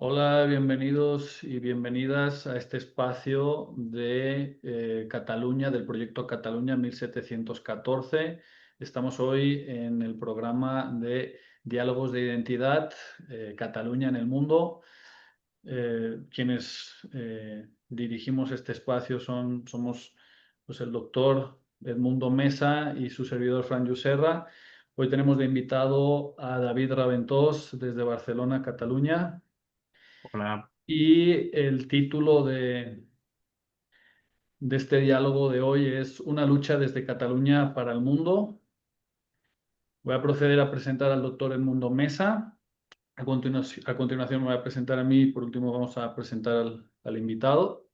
Hola, bienvenidos y bienvenidas a este espacio de Cataluña, del proyecto Cataluña 1714. Estamos hoy en el programa de Diálogos de Identidad, Cataluña en el Mundo. Quienes dirigimos este espacio somos pues, el doctor Edmundo Mesa y su servidor Fran Serra. Hoy tenemos de invitado a David Raventós desde Barcelona, Cataluña. Hola. Y el título de este diálogo de hoy es Una lucha desde Cataluña para el mundo. Voy a proceder a presentar al doctor Edmundo Mesa. A continuación me voy a presentar a mí y por último vamos a presentar al invitado.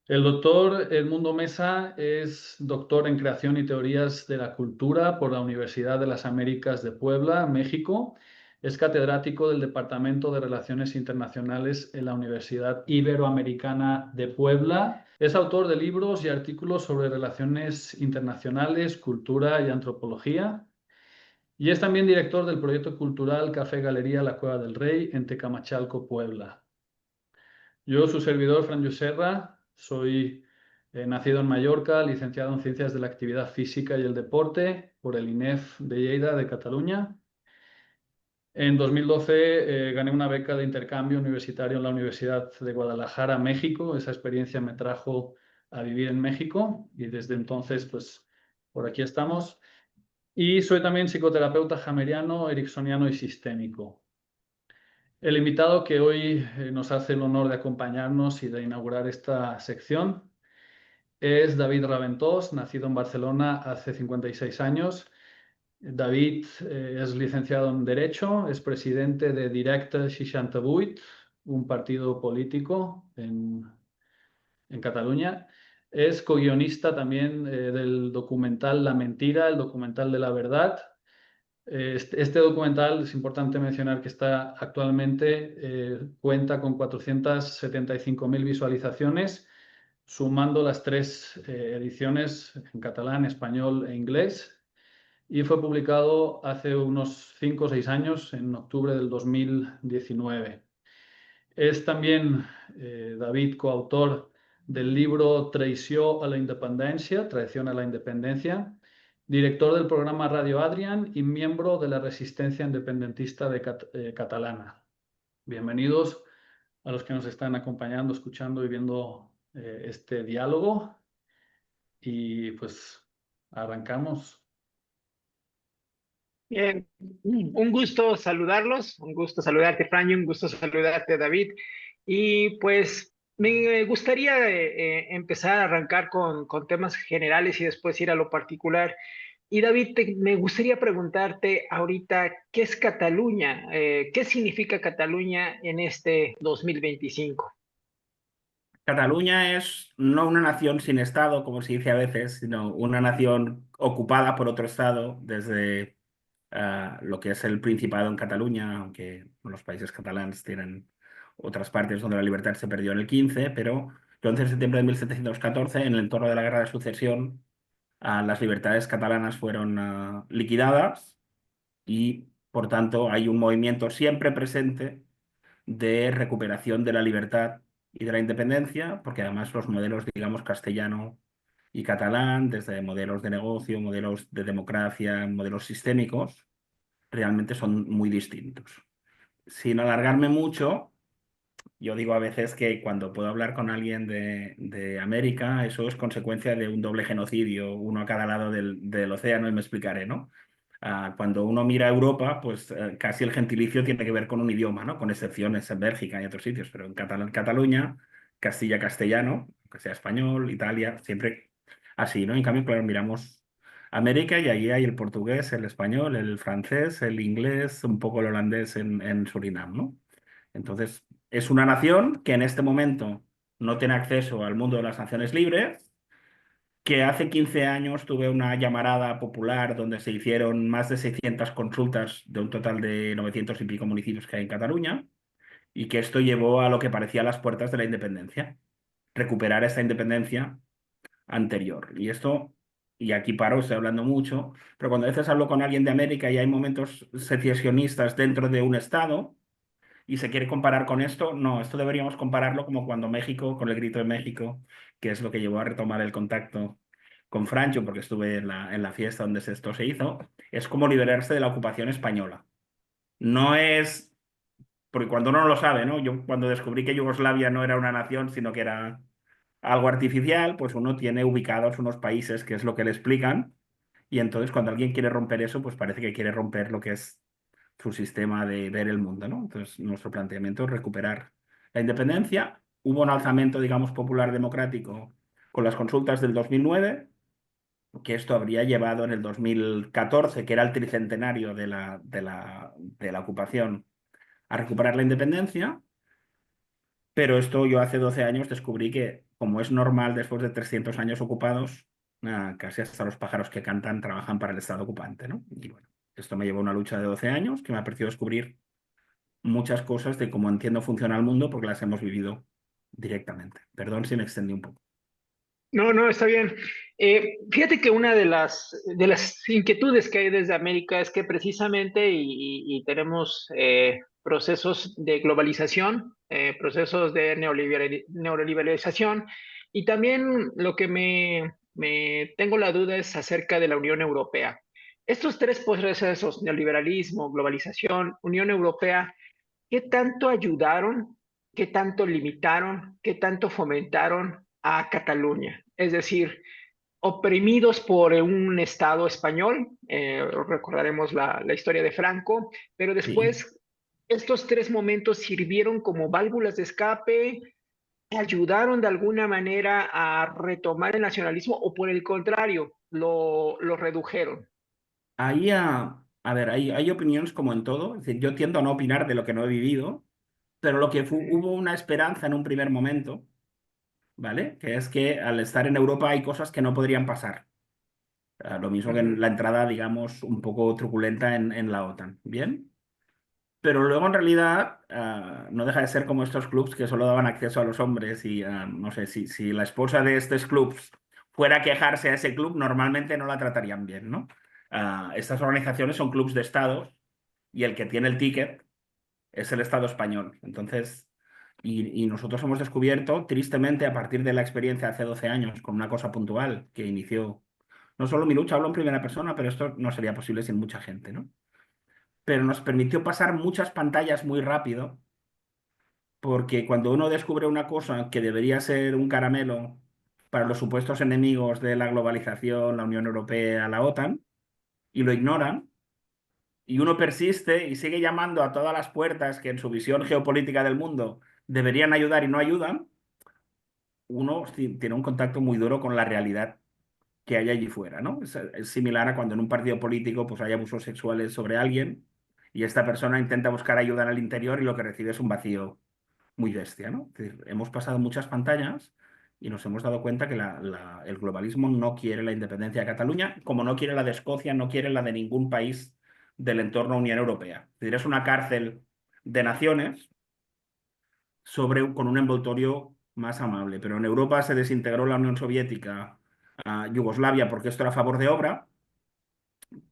El doctor Edmundo Mesa es doctor en Creación y Teorías de la Cultura por la Universidad de las Américas de Puebla, México. Es catedrático del Departamento de Relaciones Internacionales en la Universidad Iberoamericana de Puebla. Es autor de libros y artículos sobre relaciones internacionales, cultura y antropología. Y es también director del proyecto cultural Café Galería La Cueva del Rey en Tecamachalco, Puebla. Yo, su servidor, Fran Serra, soy nacido en Mallorca, licenciado en Ciencias de la Actividad Física y el Deporte por el INEF de Lleida, de Cataluña. En 2012 gané una beca de intercambio universitario en la Universidad de Guadalajara, México. Esa experiencia me trajo a vivir en México y desde entonces, pues, por aquí estamos. Y soy también psicoterapeuta hameriano, ericksoniano y sistémico. El invitado que hoy nos hace el honor de acompañarnos y de inaugurar esta sección es David Raventós, nacido en Barcelona hace 56 años. David es licenciado en Derecho, es presidente de Directe 68, un partido político en Cataluña. Es co-guionista también del documental La Mentira, el documental de la verdad. Este documental es importante mencionar que está actualmente cuenta con 475.000 visualizaciones, sumando las tres ediciones en catalán, español e inglés, y fue publicado hace unos 5 o 6 años, en octubre del 2019. Es también David coautor del libro Traició a la Independència, Traición a la Independencia, director del programa Radio Adrián y miembro de la Resistencia Independentista Catalana. Bienvenidos a los que nos están acompañando, escuchando y viendo este diálogo. Y pues arrancamos. Bien, un gusto saludarlos, un gusto saludarte, Fran, y un gusto saludarte, David. Y pues me gustaría empezar a arrancar con temas generales y después ir a lo particular. Y David, me gustaría preguntarte ahorita, ¿qué es Cataluña? ¿Qué significa Cataluña en este 2025? Cataluña es no una nación sin Estado, como se dice a veces, sino una nación ocupada por otro Estado desde lo que es el Principado en Cataluña, aunque los países catalanes tienen otras partes donde la libertad se perdió en el 15, pero el 11 de septiembre de 1714, en el entorno de la Guerra de Sucesión, las libertades catalanas fueron liquidadas y, por tanto, hay un movimiento siempre presente de recuperación de la libertad y de la independencia, porque además los modelos, digamos, castellano y catalán, desde modelos de negocio, modelos de democracia, modelos sistémicos, realmente son muy distintos. Sin alargarme mucho, yo digo a veces que cuando puedo hablar con alguien de América, eso es consecuencia de un doble genocidio, uno a cada lado del océano, y me explicaré, ¿no? Cuando uno mira a Europa, pues casi el gentilicio tiene que ver con un idioma, ¿no? Con excepciones en Bélgica y otros sitios, pero en Cataluña, Castilla-Castellano, que sea español, Italia, siempre así, ¿no? En cambio, claro, miramos América y allí hay el portugués, el español, el francés, el inglés, un poco el holandés en Surinam, ¿no? Entonces, es una nación que en este momento no tiene acceso al mundo de las naciones libres, que hace 15 años tuve una llamarada popular donde se hicieron más de 600 consultas de un total de 900 y pico municipios que hay en Cataluña, y que esto llevó a lo que parecía las puertas de la independencia, recuperar esta independencia anterior. Y esto, y aquí paro, estoy hablando mucho, pero cuando a veces hablo con alguien de América y hay momentos secesionistas dentro de un Estado, y se quiere comparar con esto. No, esto deberíamos compararlo como cuando México, con el Grito de México, que es lo que llevó a retomar el contacto con Franco, porque estuve en la fiesta donde esto se hizo, es como liberarse de la ocupación española. No es, porque cuando uno no lo sabe, ¿no? Yo cuando descubrí que Yugoslavia no era una nación, sino que era algo artificial, pues uno tiene ubicados unos países que es lo que le explican, y entonces cuando alguien quiere romper eso, pues parece que quiere romper lo que es su sistema de ver el mundo, ¿no? Entonces nuestro planteamiento es recuperar la independencia. Hubo un alzamiento, digamos, popular democrático con las consultas del 2009, que esto habría llevado en el 2014, que era el tricentenario de la ocupación, a recuperar la independencia. Pero esto yo hace 12 años descubrí que, como es normal después de 300 años ocupados, casi hasta los pájaros que cantan trabajan para el Estado ocupante, ¿no? Y bueno, esto me llevó a una lucha de 12 años que me ha permitido descubrir muchas cosas de cómo entiendo funciona el mundo porque las hemos vivido directamente. Perdón si me extendí un poco. No, no, está bien. Fíjate que una de las inquietudes que hay desde América es que precisamente y tenemos procesos de globalización, procesos de neoliberalización, y también lo que me tengo la duda es acerca de la Unión Europea. Estos tres procesos, neoliberalismo, globalización, Unión Europea, ¿qué tanto ayudaron, qué tanto limitaron, qué tanto fomentaron a Cataluña? Es decir, oprimidos por un Estado español, recordaremos la historia de Franco, pero Sí. después estos tres momentos sirvieron como válvulas de escape, ayudaron de alguna manera a retomar el nacionalismo o por el contrario, lo redujeron. Ahí, a ver, hay opiniones como en todo. Es decir, yo tiendo a no opinar de lo que no he vivido, pero lo que hubo una esperanza en un primer momento, ¿vale? Que es que al estar en Europa hay cosas que no podrían pasar. Lo mismo que en Ujú. la entrada, digamos, un poco truculenta en la OTAN. ¿Bien? Pero luego en realidad no deja de ser como estos clubs que solo daban acceso a los hombres y no sé, si la esposa de estos clubs fuera a quejarse a ese club, normalmente no la tratarían bien, ¿no? Estas organizaciones son clubs de estados y el que tiene el ticket es el Estado español. Entonces, y nosotros hemos descubierto, tristemente, a partir de la experiencia hace 12 años, con una cosa puntual que inició, no solo mi lucha, hablo en primera persona, pero esto no sería posible sin mucha gente, ¿no? Pero nos permitió pasar muchas pantallas muy rápido, porque cuando uno descubre una cosa que debería ser un caramelo para los supuestos enemigos de la globalización, la Unión Europea, la OTAN, y lo ignoran, y uno persiste y sigue llamando a todas las puertas que en su visión geopolítica del mundo deberían ayudar y no ayudan, uno tiene un contacto muy duro con la realidad que hay allí fuera, ¿no? Es similar a cuando en un partido político pues hay abusos sexuales sobre alguien y esta persona intenta buscar ayuda en el interior y lo que recibe es un vacío muy bestia, ¿no? Es decir, hemos pasado muchas pantallas y nos hemos dado cuenta que el globalismo no quiere la independencia de Cataluña, como no quiere la de Escocia, no quiere la de ningún país del entorno Unión Europea. Es decir, es una cárcel de naciones con un envoltorio más amable. Pero en Europa se desintegró la Unión Soviética a Yugoslavia porque esto era a favor de obra,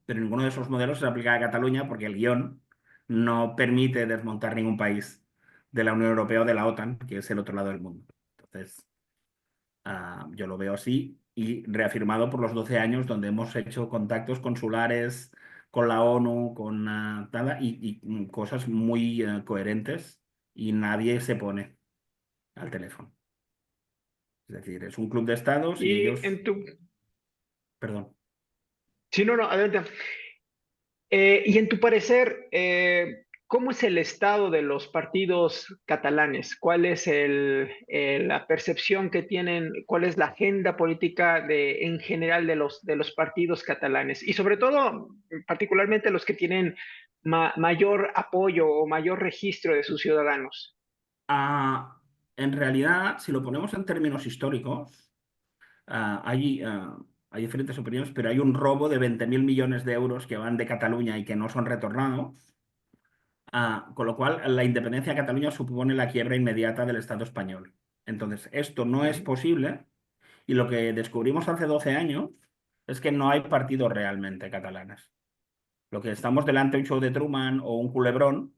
pero ninguno de esos modelos se aplica a Cataluña porque el guión no permite desmontar ningún país de la Unión Europea o de la OTAN, que es el otro lado del mundo. Entonces, yo lo veo así y reafirmado por los 12 años donde hemos hecho contactos consulares con la ONU, con nada, y cosas muy coherentes y nadie se pone al teléfono. Es decir, es un club de estados y Y ellos, en tu, perdón. sí, no, no, adelante. Y en tu parecer, ¿cómo es el estado de los partidos catalanes? ¿Cuál es la percepción que tienen? ¿Cuál es la agenda política en general de los partidos catalanes? Y sobre todo, particularmente los que tienen mayor apoyo o mayor registro de sus ciudadanos. Ah, en realidad, si lo ponemos en términos históricos, hay diferentes opiniones, pero hay un robo de 20.000 millones de euros que van de Cataluña y que no son retornados. Con lo cual, la independencia de Cataluña supone la quiebra inmediata del Estado español. Entonces, esto no es Ujú. posible y lo que descubrimos hace 12 años es que no hay partidos realmente catalanes. Lo que estamos delante de un show de Truman o un culebrón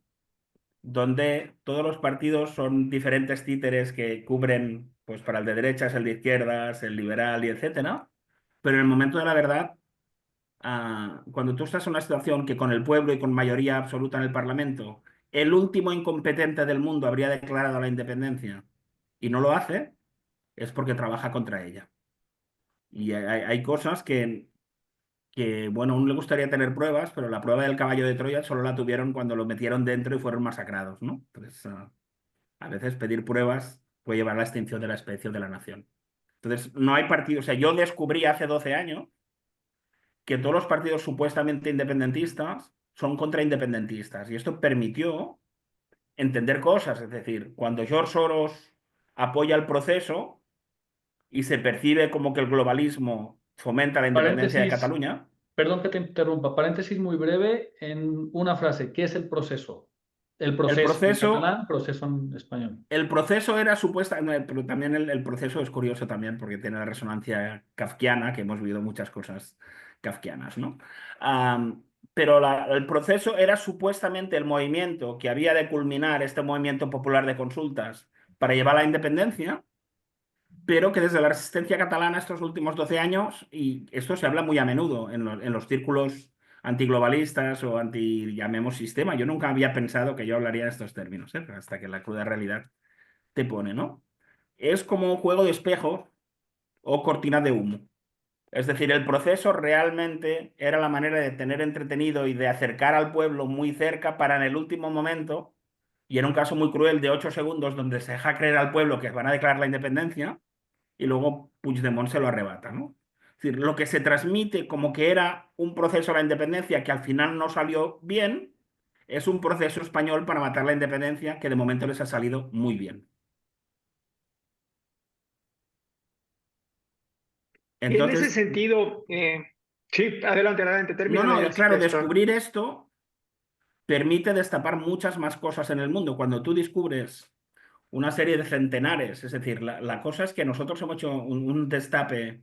donde todos los partidos son diferentes títeres que cubren, pues para el de derechas, el de izquierdas, el liberal y etcétera. Pero en el momento de la verdad, cuando tú estás en una situación que con el pueblo y con mayoría absoluta en el Parlamento, el último incompetente del mundo habría declarado la independencia y no lo hace, es porque trabaja contra ella. Y hay cosas que, bueno, a uno le gustaría tener pruebas, pero la prueba del caballo de Troya solo la tuvieron cuando lo metieron dentro y fueron masacrados, ¿no? Entonces, a veces pedir pruebas puede llevar a la extinción de la especie o de la nación. Entonces, no hay partido. O sea, yo descubrí hace 12 años que todos los partidos supuestamente independentistas son contraindependentistas. Y esto permitió entender cosas. Es decir, cuando George Soros apoya el proceso y se percibe como que el globalismo fomenta la independencia de Paréntesis, Cataluña, perdón que te interrumpa, paréntesis muy breve en una frase. ¿Qué es el proceso? El el proceso en proceso catalán, proceso en español. El proceso era supuesta, no, pero también el proceso es curioso también porque tiene la resonancia kafkiana, que hemos vivido muchas cosas kafkianas, ¿no? Am, pero el proceso era supuestamente el movimiento que había de culminar este movimiento popular de consultas para llevar a la independencia, pero que desde la resistencia catalana estos últimos 12 años, y esto se habla muy a menudo en los círculos antiglobalistas o anti, llamemos sistema, yo nunca había pensado que yo hablaría de estos términos, ¿eh? Hasta que la cruda realidad te pone, ¿no? Es como un juego de espejo o cortina de humo. Es decir, el proceso realmente era la manera de tener entretenido y de acercar al pueblo muy cerca para en el último momento, y en un caso muy cruel de 8 segundos, donde se deja creer al pueblo que van a declarar la independencia y luego Puigdemont se lo arrebata, ¿no? Es decir, lo que se transmite como que era un proceso de la independencia que al final no salió bien, es un proceso español para matar la independencia que de momento les ha salido muy bien. En ese Entonces, sentido, sí, adelante, adelante, no, termina de no, decir claro, esto. descubrir esto permite destapar muchas más cosas en el mundo. Cuando tú descubres una serie de centenares, es decir, la cosa es que nosotros hemos hecho un destape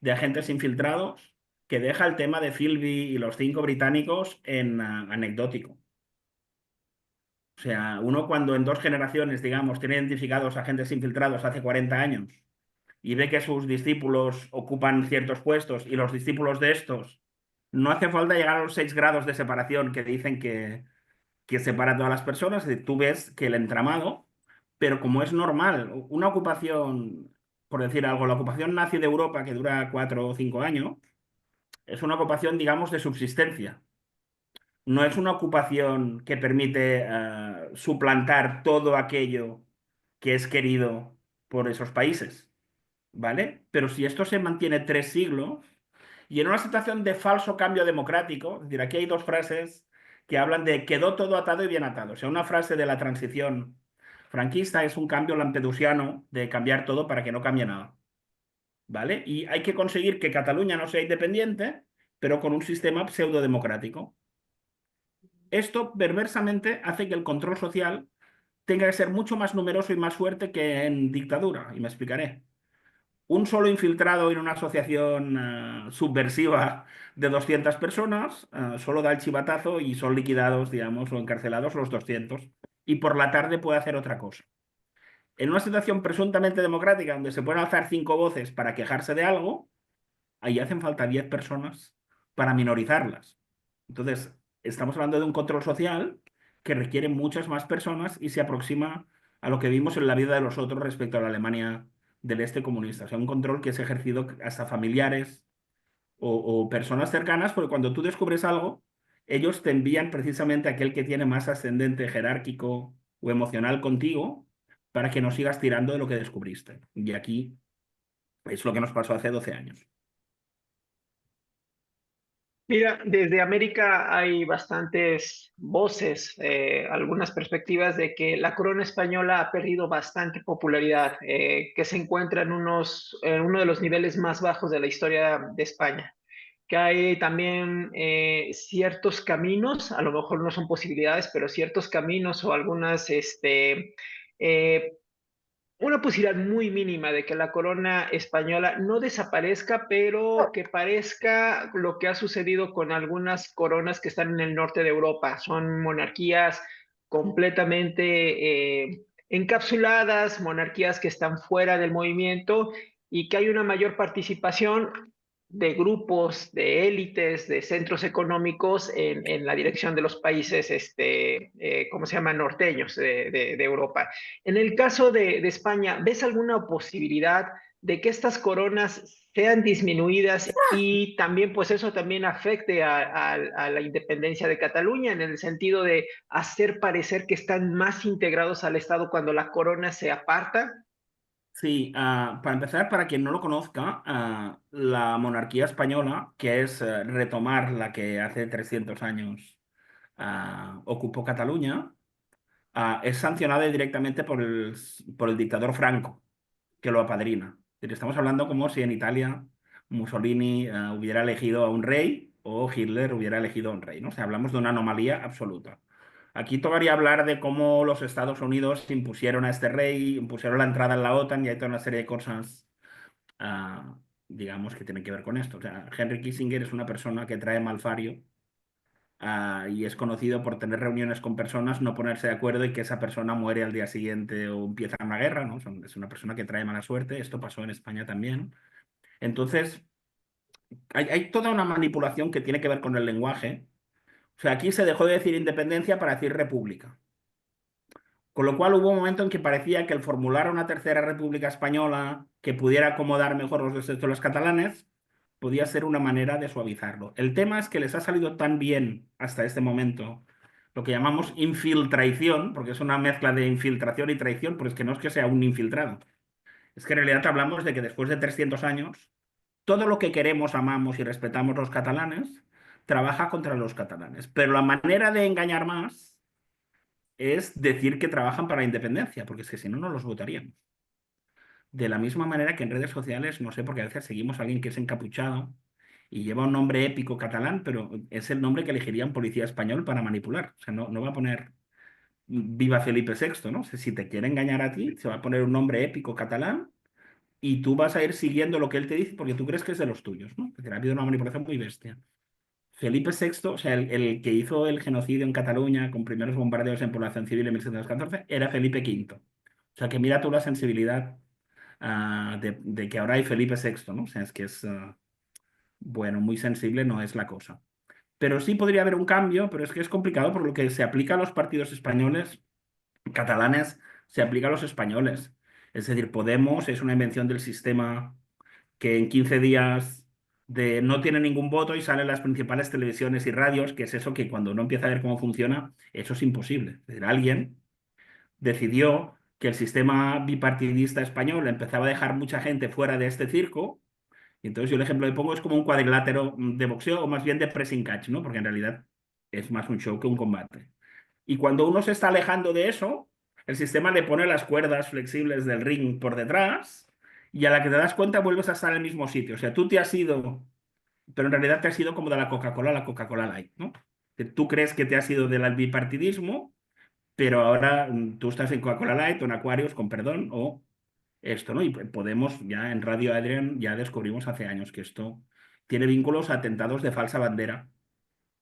de agentes infiltrados que deja el tema de Philby y los 5 británicos en anecdótico. O sea, uno cuando en 2 generaciones, digamos, tiene identificados agentes infiltrados hace 40 años y ve que sus discípulos ocupan ciertos puestos y los discípulos de estos, no hace falta llegar a los 6 grados de separación que dicen que separa a todas las personas. Es decir, tú ves que el entramado, pero como es normal, una ocupación, por decir algo, la ocupación nazi de Europa que dura 4 o 5 años, es una ocupación, digamos, de subsistencia. No es una ocupación que permite suplantar todo aquello que es querido por esos países, ¿vale? Pero si esto se mantiene 3 siglos y en una situación de falso cambio democrático, es decir, aquí hay 2 frases que hablan de quedó todo atado y bien atado. O sea, una frase de la transición franquista es un cambio lampedusiano de cambiar todo para que no cambie nada, ¿vale? Y hay que conseguir que Cataluña no sea independiente, pero con un sistema pseudodemocrático. Esto perversamente hace que el control social tenga que ser mucho más numeroso y más fuerte que en dictadura, y me explicaré. Un solo infiltrado en una asociación subversiva de 200 personas solo da el chivatazo y son liquidados, digamos, o encarcelados los 200. Y por la tarde puede hacer otra cosa. En una situación presuntamente democrática donde se pueden alzar 5 voces para quejarse de algo, ahí hacen falta 10 personas para minorizarlas. Entonces, estamos hablando de un control social que requiere muchas más personas y se aproxima a lo que vimos en la vida de los otros respecto a la Alemania del este comunista. O sea, un control que es ejercido hasta familiares o personas cercanas, porque cuando tú descubres algo, ellos te envían precisamente a aquel que tiene más ascendente jerárquico o emocional contigo para que no sigas tirando de lo que descubriste. Y aquí es lo que nos pasó hace 12 años. Mira, desde América hay bastantes voces, algunas perspectivas de que la corona española ha perdido bastante popularidad, que se encuentra en uno de los niveles más bajos de la historia de España, que hay también ciertos caminos, a lo mejor no son posibilidades, pero ciertos caminos o algunas eh, una posibilidad muy mínima de que la corona española no desaparezca, pero que parezca lo que ha sucedido con algunas coronas que están en el norte de Europa. Son monarquías completamente encapsuladas, monarquías que están fuera del movimiento y que hay una mayor participación de grupos, de élites, de centros económicos en la dirección de los países, ¿cómo se llama? Norteños de Europa. En el caso de España, ¿ves alguna posibilidad de que estas coronas sean disminuidas y también, pues eso también afecte a la independencia de Cataluña en el sentido de hacer parecer que están más integrados al Estado cuando la corona se aparta? Sí, para empezar, para quien no lo conozca, la monarquía española, que es retomar la que hace 300 años ocupó Cataluña, es sancionada directamente por el dictador Franco, que lo apadrina. Es decir, estamos hablando como si en Italia Mussolini hubiera elegido a un rey o Hitler hubiera elegido a un rey, ¿no? O sea, hablamos de una anomalía absoluta. Aquí tocaría hablar de cómo los Estados Unidos impusieron a este rey, impusieron la entrada en la OTAN y hay toda una serie de cosas, ah, digamos, que tienen que ver con esto. O sea, Henry Kissinger es una persona que trae malfario, y es conocido por tener reuniones con personas, no ponerse de acuerdo y que esa persona muere al día siguiente o empieza una guerra, ¿no? Es una persona que trae mala suerte. Esto pasó en España también. Entonces, hay toda una manipulación que tiene que ver con el lenguaje. O sea, aquí se dejó de decir independencia para decir república. Con lo cual hubo un momento en que parecía que el formular una tercera república española que pudiera acomodar mejor los derechos de los catalanes podía ser una manera de suavizarlo. El tema es que les ha salido tan bien hasta este momento lo que llamamos infiltración, porque es una mezcla de infiltración y traición, pero es que no es que sea un infiltrado. Es que en realidad hablamos de que después de 300 años, todo lo que queremos, amamos y respetamos los catalanes trabaja contra los catalanes. Pero la manera de engañar más es decir que trabajan para la independencia, porque es que si no, no los votaríamos. De la misma manera que en redes sociales, no sé, porque a veces seguimos a alguien que es encapuchado y lleva un nombre épico catalán, pero es el nombre que elegiría un policía español para manipular. O sea, no va a poner Viva Felipe VI, ¿no? O sea, si te quiere engañar a ti, se va a poner un nombre épico catalán y tú vas a ir siguiendo lo que él te dice porque tú crees que es de los tuyos, ¿no? Porque ha habido una manipulación muy bestia. Felipe VI, o sea, el que hizo el genocidio en Cataluña con primeros bombardeos en población civil en 1714, era Felipe V. O sea, que mira tú la sensibilidad de que ahora hay Felipe VI, ¿no? O sea, es que es, bueno, muy sensible no es la cosa. Pero sí podría haber un cambio, pero es que es complicado por lo que se aplica a los partidos españoles, catalanes, se aplica a los españoles. Es decir, Podemos es una invención del sistema que en 15 días no tiene ningún voto y salen las principales televisiones y radios, que es eso que cuando uno empieza a ver cómo funciona, eso es imposible. Es decir, alguien decidió que el sistema bipartidista español empezaba a dejar mucha gente fuera de este circo, y entonces yo el ejemplo que pongo es como un cuadrilátero de boxeo o más bien de pressing catch, ¿no? Porque en realidad es más un show que un combate. Y cuando uno se está alejando de eso, el sistema le pone las cuerdas flexibles del ring por detrás y a la que te das cuenta vuelves a estar en el mismo sitio. O sea, tú te has ido, pero en realidad te has ido como de la Coca-Cola a la Coca-Cola Light, ¿no? Que tú crees que te has ido del bipartidismo, pero ahora tú estás en Coca-Cola Light o en Aquarius, con perdón, o esto, ¿no? Y Podemos, ya en Radio Adrián, ya descubrimos hace años que esto tiene vínculos a atentados de falsa bandera,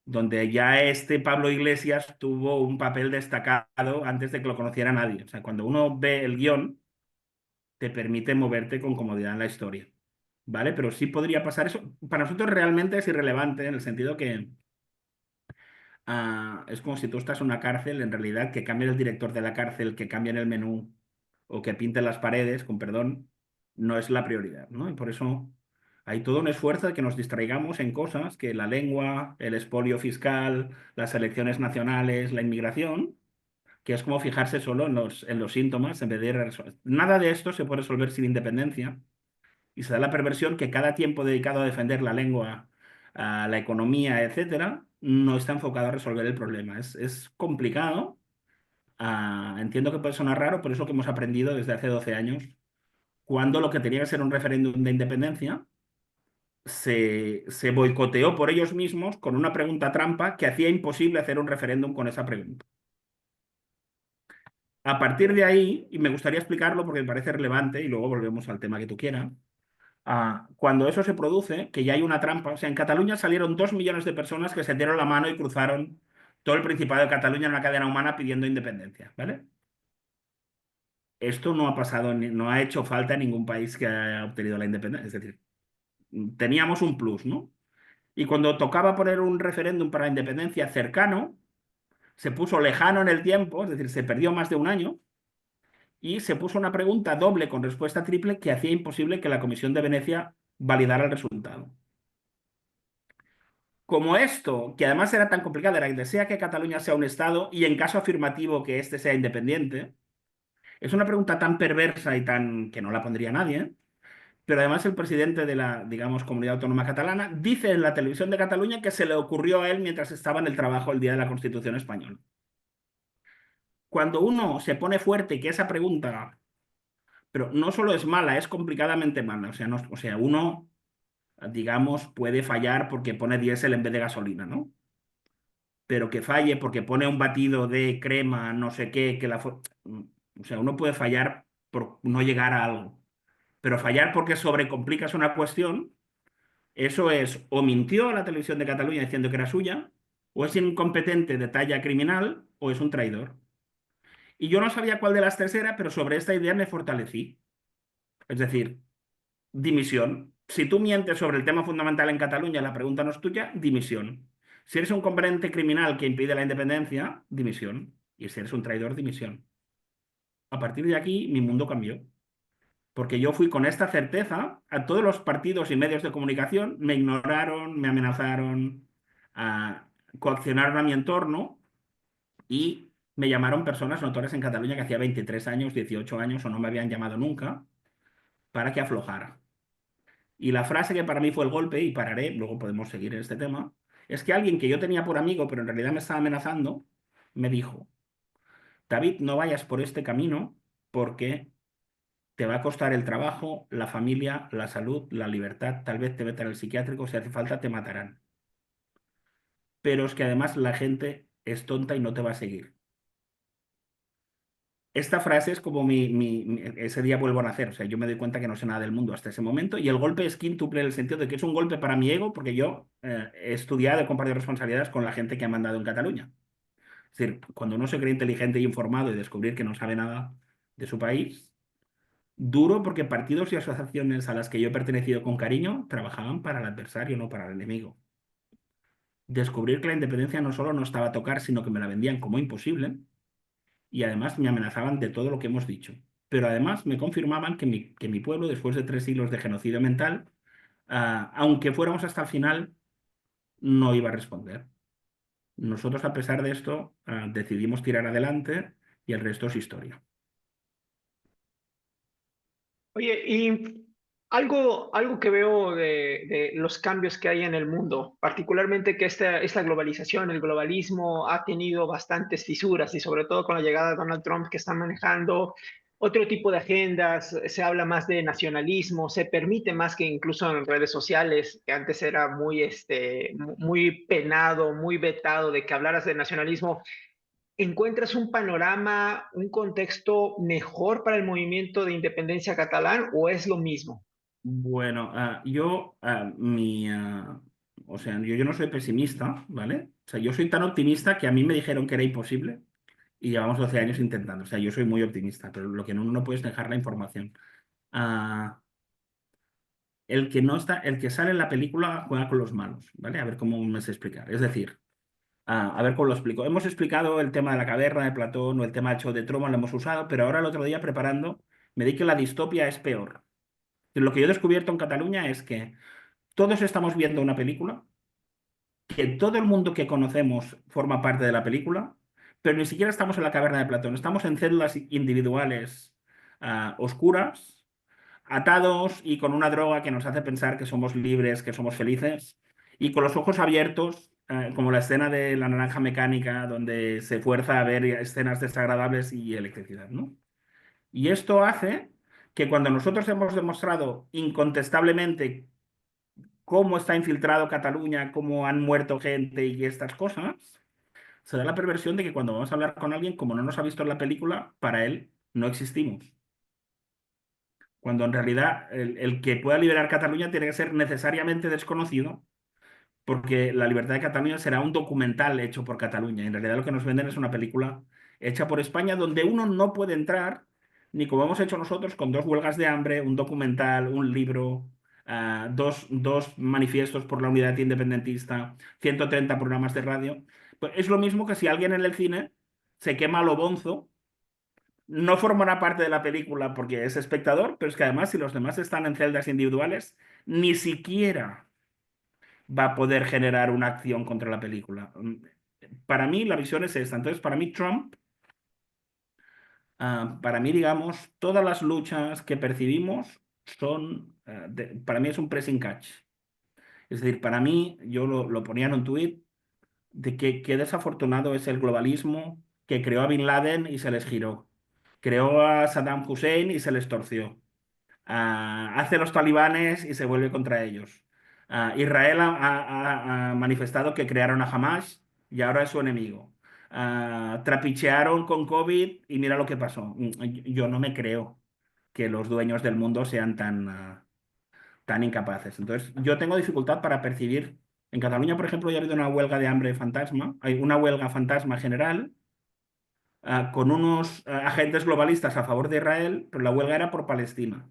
donde ya este Pablo Iglesias tuvo un papel destacado antes de que lo conociera nadie. O sea, cuando uno ve el guión, te permite moverte con comodidad en la historia, ¿vale? Pero sí podría pasar eso. Para nosotros realmente es irrelevante en el sentido que es como si tú estás en una cárcel, en realidad que cambie el director de la cárcel, que cambien el menú o que pinten las paredes, con perdón, no es la prioridad, ¿no? Y por eso hay todo un esfuerzo de que nos distraigamos en cosas que la lengua, el expolio fiscal, las elecciones nacionales, la inmigración, que es como fijarse solo en los síntomas en vez de nada de esto se puede resolver sin independencia y se da la perversión que cada tiempo dedicado a defender la lengua, a la economía, etcétera, no está enfocado a resolver el problema. Es complicado. Entiendo que puede sonar raro, pero es lo que hemos aprendido desde hace 12 años, cuando lo que tenía que ser un referéndum de independencia se boicoteó por ellos mismos con una pregunta trampa que hacía imposible hacer un referéndum con esa pregunta. A partir de ahí, y me gustaría explicarlo porque me parece relevante, y luego volvemos al tema que tú quieras, cuando eso se produce, que ya hay una trampa, o sea, en Cataluña salieron 2 millones de personas que se dieron la mano y cruzaron todo el Principado de Cataluña en una cadena humana pidiendo independencia, ¿vale? Esto no ha pasado, no ha hecho falta en ningún país que haya obtenido la independencia. Es decir, teníamos un plus, ¿no? Y cuando tocaba poner un referéndum para la independencia cercano, se puso lejano en el tiempo, es decir, se perdió más de un año, y se puso una pregunta doble con respuesta triple que hacía imposible que la Comisión de Venecia validara el resultado. Como esto, que además era tan complicado, era que desea que Cataluña sea un Estado y en caso afirmativo que éste sea independiente, es una pregunta tan perversa y tan que no la pondría nadie, ¿eh? Pero además el presidente de la, digamos, Comunidad Autónoma Catalana dice en la televisión de Cataluña que se le ocurrió a él mientras estaba en el trabajo el día de la Constitución española. Cuando uno se pone fuerte y que esa pregunta, pero no solo es mala, es complicadamente mala. O sea, o sea, uno, digamos, puede fallar porque pone diésel en vez de gasolina, ¿no? Pero que falle porque pone un batido de crema, no sé qué, o sea, uno puede fallar por no llegar a algo. Pero fallar porque sobrecomplicas una cuestión, eso es o mintió a la televisión de Cataluña diciendo que era suya, o es incompetente de talla criminal, o es un traidor. Y yo no sabía cuál de las tres era, pero sobre esta idea me fortalecí. Es decir, dimisión. Si tú mientes sobre el tema fundamental en Cataluña, la pregunta no es tuya, dimisión. Si eres un componente criminal que impide la independencia, dimisión. Y si eres un traidor, dimisión. A partir de aquí, mi mundo cambió. Porque yo fui con esta certeza a todos los partidos y medios de comunicación, me ignoraron, me amenazaron, coaccionaron a mi entorno y me llamaron personas notorias en Cataluña que hacía 23 años, 18 años o no me habían llamado nunca para que aflojara. Y la frase que para mí fue el golpe, y pararé, luego podemos seguir en este tema, es que alguien que yo tenía por amigo, pero en realidad me estaba amenazando, me dijo, David, no vayas por este camino porque te va a costar el trabajo, la familia, la salud, la libertad, tal vez te metan al psiquiátrico, si hace falta te matarán. Pero es que además la gente es tonta y no te va a seguir. Esta frase es como ese día vuelvo a nacer, o sea, yo me doy cuenta que no sé nada del mundo hasta ese momento y el golpe es quíntuple en el sentido de que es un golpe para mi ego porque yo he estudiado, he compartido responsabilidades con la gente que ha mandado en Cataluña. Es decir, cuando uno se cree inteligente y informado y descubrir que no sabe nada de su país, duro porque partidos y asociaciones a las que yo he pertenecido con cariño trabajaban para el adversario, no para el enemigo. Descubrir que la independencia no solo no estaba a tocar, sino que me la vendían como imposible y además me amenazaban de todo lo que hemos dicho. Pero además me confirmaban que mi pueblo, después de 3 siglos de genocidio mental, aunque fuéramos hasta el final, no iba a responder. Nosotros, a pesar de esto, decidimos tirar adelante y el resto es historia. Oye, y algo que veo de los cambios que hay en el mundo, particularmente que esta globalización, el globalismo ha tenido bastantes fisuras y sobre todo con la llegada de Donald Trump que está manejando otro tipo de agendas, se habla más de nacionalismo, se permite más que incluso en redes sociales, que antes era muy, muy penado, muy vetado de que hablaras de nacionalismo. ¿Encuentras un panorama, un contexto mejor para el movimiento de independencia catalán o es lo mismo? Bueno, o sea, yo no soy pesimista, ¿vale? O sea, yo soy tan optimista que a mí me dijeron que era imposible y llevamos 12 años intentando. O sea, yo soy muy optimista, pero lo que no puedes dejar la información. Ah, el que no está, el que sale en la película juega con los malos, ¿vale? A ver cómo me sé explicar. Es decir, a ver cómo lo explico. Hemos explicado el tema de la caverna de Platón o el tema del show de Truman, lo hemos usado, pero ahora el otro día preparando me di que la distopia es peor. Lo que yo he descubierto en Cataluña es que todos estamos viendo una película, que todo el mundo que conocemos forma parte de la película, pero ni siquiera estamos en la caverna de Platón, estamos en células individuales oscuras, atados y con una droga que nos hace pensar que somos libres, que somos felices, y con los ojos abiertos, como la escena de la naranja mecánica, donde se fuerza a ver escenas desagradables y electricidad, ¿no? Y esto hace que cuando nosotros hemos demostrado incontestablemente cómo está infiltrado Cataluña, cómo han muerto gente y estas cosas, se da la perversión de que cuando vamos a hablar con alguien, como no nos ha visto en la película, para él no existimos. Cuando en realidad el que pueda liberar Cataluña tiene que ser necesariamente desconocido, porque La Libertad de Cataluña será un documental hecho por Cataluña. En realidad lo que nos venden es una película hecha por España donde uno no puede entrar, ni como hemos hecho nosotros, con 2 huelgas de hambre, un documental, un libro, dos manifiestos por la unidad independentista, 130 programas de radio. Pues es lo mismo que si alguien en el cine se quema lo bonzo, no formará parte de la película porque es espectador, pero es que además si los demás están en celdas individuales, ni siquiera va a poder generar una acción contra la película. Para mí la visión es esta. Entonces, para mí Trump, para mí, digamos, todas las luchas que percibimos son, para mí es un pressing catch. Es decir, para mí, yo lo ponía en un tuit, de que qué desafortunado es el globalismo que creó a Bin Laden y se les giró. Creó a Saddam Hussein y se les torció. Hace los talibanes y se vuelve contra ellos. Israel ha manifestado que crearon a Hamas y ahora es su enemigo. Trapichearon con COVID y mira lo que pasó. Yo no me creo que los dueños del mundo sean tan incapaces. Entonces, yo tengo dificultad para percibir. En Cataluña, por ejemplo, ya ha habido una huelga de hambre fantasma, hay una huelga fantasma general, con unos agentes globalistas a favor de Israel, pero la huelga era por Palestina.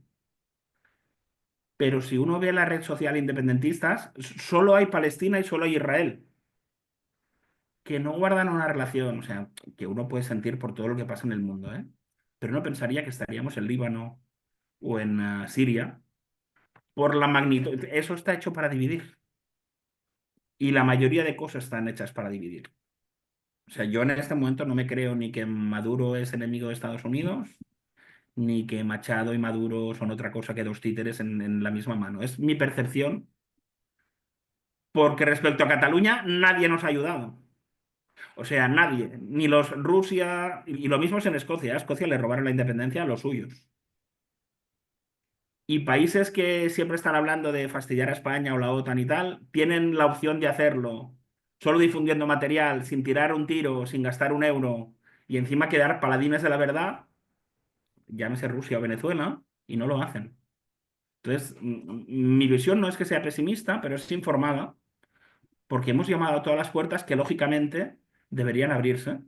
Pero si uno ve la red social independentistas, solo hay Palestina y solo hay Israel, que no guardan una relación, o sea, que uno puede sentir por todo lo que pasa en el mundo, ¿eh? Pero no pensaría que estaríamos en Líbano o en Siria por la magnitud. Eso está hecho para dividir. Y la mayoría de cosas están hechas para dividir. O sea, yo en este momento no me creo ni que Maduro es enemigo de Estados Unidos, ni que Machado y Maduro son otra cosa que 2 títeres en la misma mano. Es mi percepción, porque respecto a Cataluña nadie nos ha ayudado. O sea, nadie, ni los Rusia, y lo mismo es en Escocia. A Escocia le robaron la independencia a los suyos. Y países que siempre están hablando de fastidiar a España o la OTAN y tal, tienen la opción de hacerlo solo difundiendo material, sin tirar un tiro, sin gastar un euro, y encima quedar paladines de la verdad, llámese Rusia o Venezuela, y no lo hacen. Entonces, mi visión no es que sea pesimista, pero es informada, porque hemos llamado a todas las puertas que lógicamente deberían abrirse.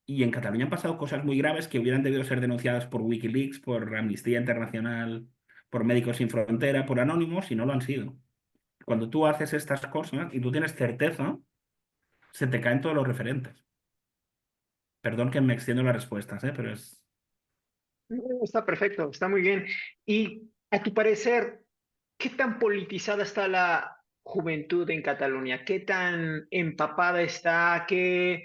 Y en Cataluña han pasado cosas muy graves que hubieran debido ser denunciadas por Wikileaks, por Amnistía Internacional, por Médicos Sin Frontera, por Anónimos, y no lo han sido. Cuando tú haces estas cosas y tú tienes certeza, se te caen todos los referentes. Perdón que me extiendo las respuestas, pero es... Está perfecto, está muy bien. Y a tu parecer, ¿qué tan politizada está la juventud en Cataluña? ¿Qué tan empapada está? ¿Qué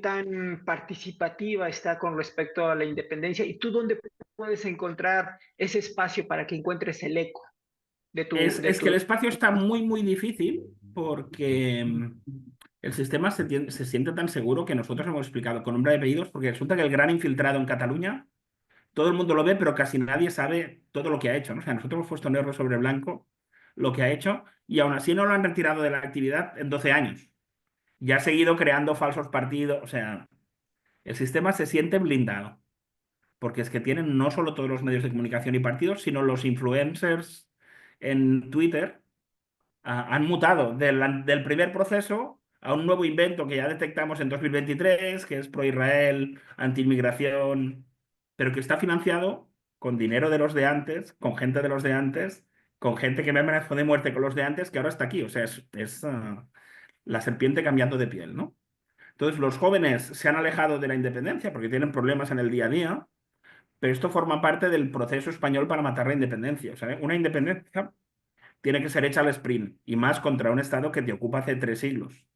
tan participativa está con respecto a la independencia? ¿Y tú dónde puedes encontrar ese espacio para que encuentres el eco de tu, de Es que el tu... espacio está muy, muy difícil porque el sistema se siente tan seguro que nosotros hemos explicado con nombre y apellidos, porque resulta que el gran infiltrado en Cataluña, todo el mundo lo ve, pero casi nadie sabe todo lo que ha hecho, ¿no? O sea, nosotros hemos puesto negro sobre blanco lo que ha hecho y aún así no lo han retirado de la actividad en 12 años. Y ha seguido creando falsos partidos. O sea, el sistema se siente blindado, porque es que tienen no solo todos los medios de comunicación y partidos, sino los influencers en Twitter han mutado del primer proceso a un nuevo invento que ya detectamos en 2023, que es pro-Israel, anti-inmigración, pero que está financiado con dinero de los de antes, con gente de los de antes, con gente que me amenazó de muerte con los de antes, que ahora está aquí. O sea, es la serpiente cambiando de piel, ¿no? Entonces, los jóvenes se han alejado de la independencia porque tienen problemas en el día a día, pero esto forma parte del proceso español para matar la independencia. O sea, una independencia tiene que ser hecha al sprint, y más contra un Estado que te ocupa hace 3 siglos.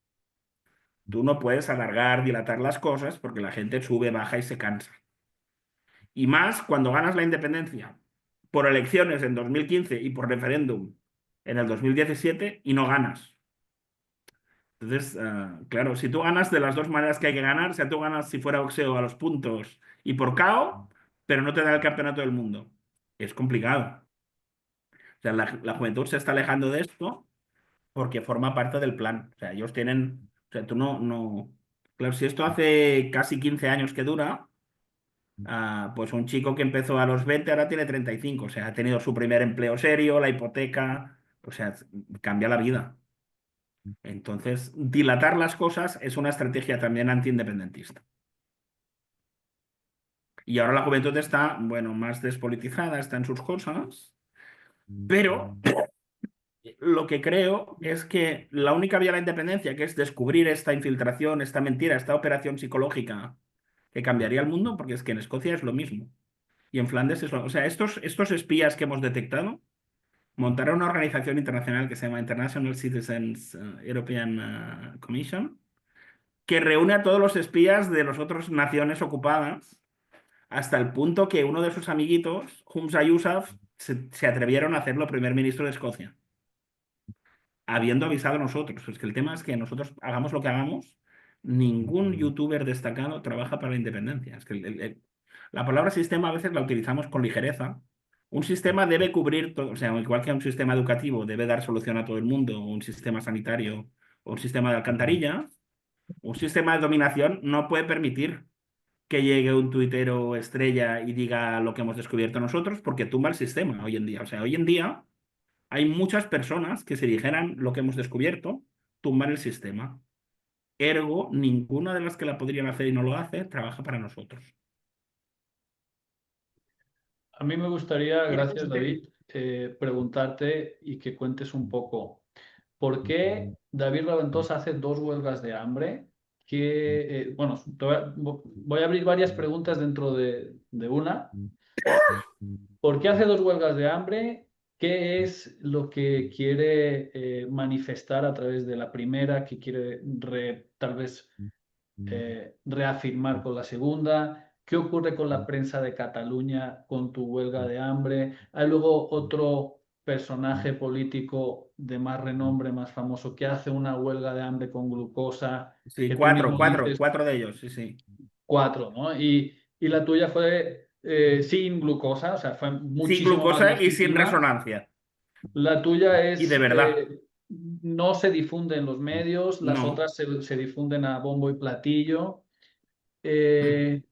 Tú no puedes alargar, dilatar las cosas porque la gente sube, baja y se cansa. Y más cuando ganas la independencia por elecciones en 2015 y por referéndum en el 2017 y no ganas. Entonces, claro, si tú ganas de las dos maneras que hay que ganar, o sea, tú ganas si fuera boxeo a los puntos y por KO, pero no te da el campeonato del mundo. Es complicado. O sea, la juventud se está alejando de esto porque forma parte del plan. O sea, ellos tienen, o sea, tú no. Claro, si esto hace casi 15 años que dura, pues un chico que empezó a los 20 ahora tiene 35. O sea, ha tenido su primer empleo serio, la hipoteca, o sea, cambia la vida. Entonces, dilatar las cosas es una estrategia también antiindependentista. Y ahora la juventud está, bueno, más despolitizada, está en sus cosas, pero lo que creo es que la única vía a la independencia, que es descubrir esta infiltración, esta mentira, esta operación psicológica que cambiaría el mundo, porque es que en Escocia es lo mismo. Y en Flandes es lo... O sea, estos espías que hemos detectado montaron una organización internacional que se llama International Citizens European Commission, que reúne a todos los espías de las otras naciones ocupadas, hasta el punto que uno de sus amiguitos, Humza Yousaf, se atrevieron a hacerlo primer ministro de Escocia, habiendo avisado a nosotros. Es que el tema es que nosotros hagamos lo que hagamos, ningún youtuber destacado trabaja para la independencia. Es que la palabra sistema a veces la utilizamos con ligereza. Un sistema debe cubrir todo, o sea, igual que un sistema educativo debe dar solución a todo el mundo, o un sistema sanitario, o un sistema de alcantarilla, un sistema de dominación no puede permitir que llegue un tuitero estrella y diga lo que hemos descubierto nosotros, porque tumba el sistema hoy en día. O sea, hoy en día hay muchas personas que si dijeran lo que hemos descubierto, tumban el sistema. Ergo, ninguna de las que la podrían hacer y no lo hace, trabaja para nosotros. A mí me gustaría, Mira, gracias David, preguntarte y que cuentes un poco, ¿por qué David Raventós hace dos huelgas de hambre? Bueno, voy a abrir varias preguntas dentro de una. ¿Por qué hace dos huelgas de hambre? ¿Qué es lo que quiere manifestar a través de la primera, que quiere tal vez reafirmar con la segunda? ¿Qué ocurre con la prensa de Cataluña con tu huelga de hambre? Hay luego otro personaje político de más renombre, más famoso, que hace una huelga de hambre con glucosa, Sí, que tú mismo dices cuatro de ellos, sí, sí. cuatro, ¿no? Y la tuya fue sin glucosa, o sea, fue Sin muchísimo más glucosa y sin legítima. resonancia. La tuya Y de es, verdad, no se difunde en los medios, las no. otras se difunden a bombo y platillo. Eh,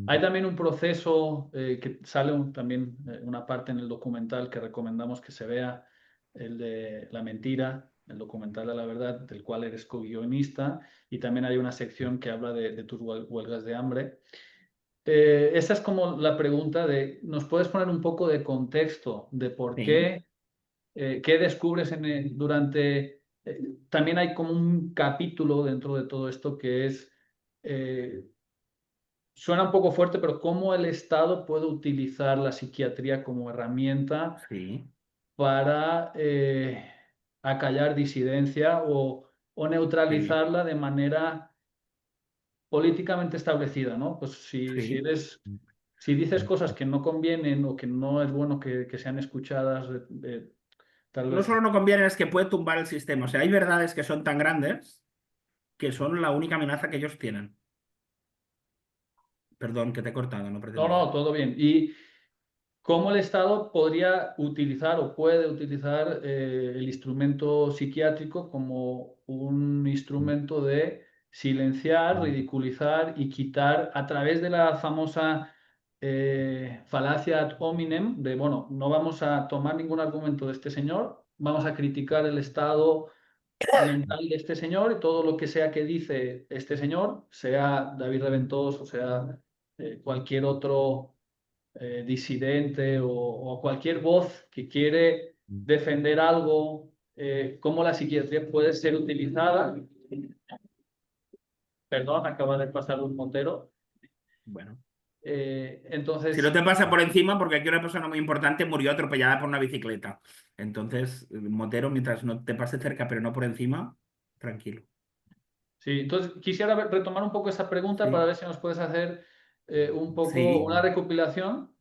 Hay también un proceso que sale también una parte en el documental que recomendamos que se vea, el de La Mentira, el documental de la verdad, del cual eres co-guionista, y también hay una sección que habla de tus huelgas de hambre. Esa es como la pregunta de, ¿nos puedes poner un poco de contexto de por Sí, qué descubres durante... también hay como un capítulo dentro de todo esto que es... eh, suena un poco fuerte, pero cómo el Estado puede utilizar la psiquiatría como herramienta sí, para acallar disidencia o sí, neutralizarla de manera políticamente establecida, ¿no? Pues sí. si dices cosas que no convienen o que no es bueno que sean escuchadas, tal No vez... solo no conviene, es que puede tumbar el sistema. O sea, hay verdades que son tan grandes que son la única amenaza que ellos tienen. Perdón, que te he cortado, no No, pretendía. no, todo bien. Y cómo el Estado podría utilizar o puede utilizar el instrumento psiquiátrico como un instrumento de silenciar, ridiculizar y quitar a través de la famosa falacia ad hominem de, bueno, no vamos a tomar ningún argumento de este señor, vamos a criticar el estado mental de este señor y todo lo que sea que dice este señor, sea David Reventós o sea cualquier otro disidente o cualquier voz que quiere defender algo, cómo la psiquiatría puede ser utilizada. Perdón, acaba de pasar un montero. Bueno. Si no Entonces, te pasa por encima, porque aquí una persona muy importante murió atropellada por una bicicleta. Entonces, motero, mientras no te pase cerca, pero no por encima, tranquilo. sí, entonces quisiera retomar un poco esa pregunta para Sí, ver si nos puedes hacer un poco sí. una recopilación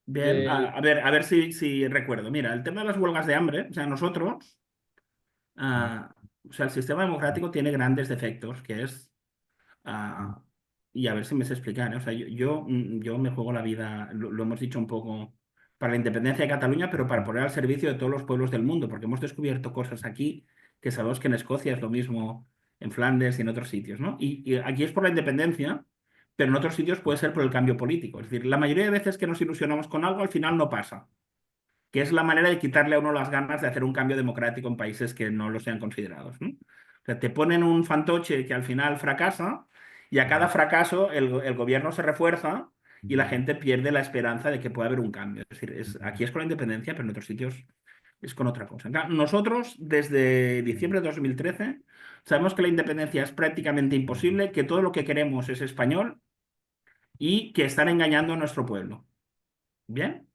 Bien, de... a ver si recuerdo. Mira, el tema de las huelgas de hambre, o sea, nosotros, o sea, el sistema democrático tiene grandes defectos, que es, ah, y a ver si me sé explicar, ¿eh? O sea, yo me juego la vida, lo hemos dicho un poco, para la independencia de Cataluña, pero para poner al servicio de todos los pueblos del mundo, porque hemos descubierto cosas aquí que sabemos que en Escocia es lo mismo, en Flandes y en otros sitios, ¿no? Y aquí es por la independencia, pero en otros sitios puede ser por el cambio político. Es decir, la mayoría de veces que nos ilusionamos con algo, al final no pasa. que es la manera de quitarle a uno las ganas de hacer un cambio democrático en países que no lo sean considerados, ¿no? O sea, te ponen un fantoche que al final fracasa y a cada fracaso el gobierno se refuerza y la gente pierde la esperanza de que pueda haber un cambio. Es decir, aquí es con la independencia, pero en otros sitios es con otra cosa. Claro, nosotros, desde diciembre de 2013, sabemos que la independencia es prácticamente imposible, que todo lo que queremos es español y que están engañando a nuestro pueblo. ¿Bien?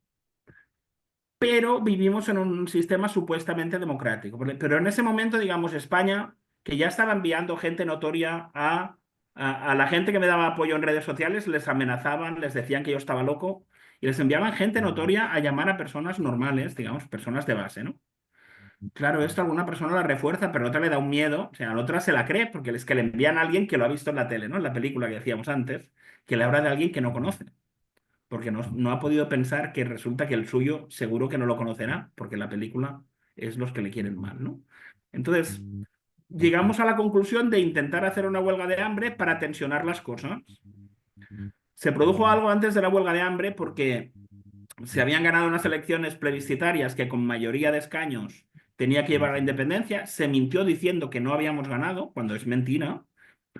Pero vivimos en un sistema supuestamente democrático. Pero en ese momento, digamos, España, que ya estaba enviando gente notoria a la gente que me daba apoyo en redes sociales, les amenazaban, les decían que yo estaba loco y les enviaban gente notoria a llamar a personas normales, digamos, personas de base, ¿no? Claro, esto alguna persona la refuerza, pero a otra le da un miedo, o sea, a la otra se la cree, porque es que le envían a alguien que lo ha visto en la tele, ¿no? En la película que decíamos antes, que le habla de alguien que no conoce, porque no ha podido pensar que resulta que el suyo seguro que no lo conocerá, porque la película es los que le quieren mal, ¿no? Entonces, llegamos a la conclusión de intentar hacer una huelga de hambre para tensionar las cosas. Se produjo algo antes de la huelga de hambre porque se habían ganado unas elecciones plebiscitarias que con mayoría de escaños tenía que llevar a la independencia, se mintió diciendo que no habíamos ganado, cuando es mentira,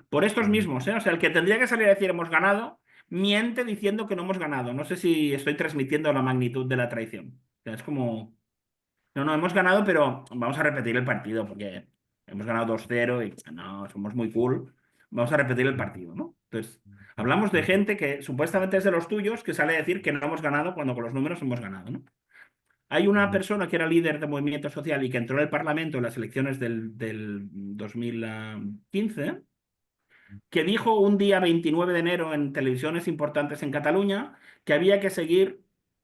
por estos mismos, ¿eh? O sea, el que tendría que salir a decir hemos ganado, miente diciendo que no hemos ganado. No sé si estoy transmitiendo la magnitud de la traición. O sea, es como, no, hemos ganado, pero vamos a repetir el partido, porque hemos ganado 2-0 y no, somos muy cool. Vamos a repetir el partido, ¿no? Entonces, hablamos de gente que supuestamente es de los tuyos, que sale a decir que no hemos ganado cuando con los números hemos ganado, ¿no? Hay una persona que era líder de movimiento social y que entró en el Parlamento en las elecciones del 2015, que dijo un día 29 de enero en televisiones importantes en Cataluña que había que seguir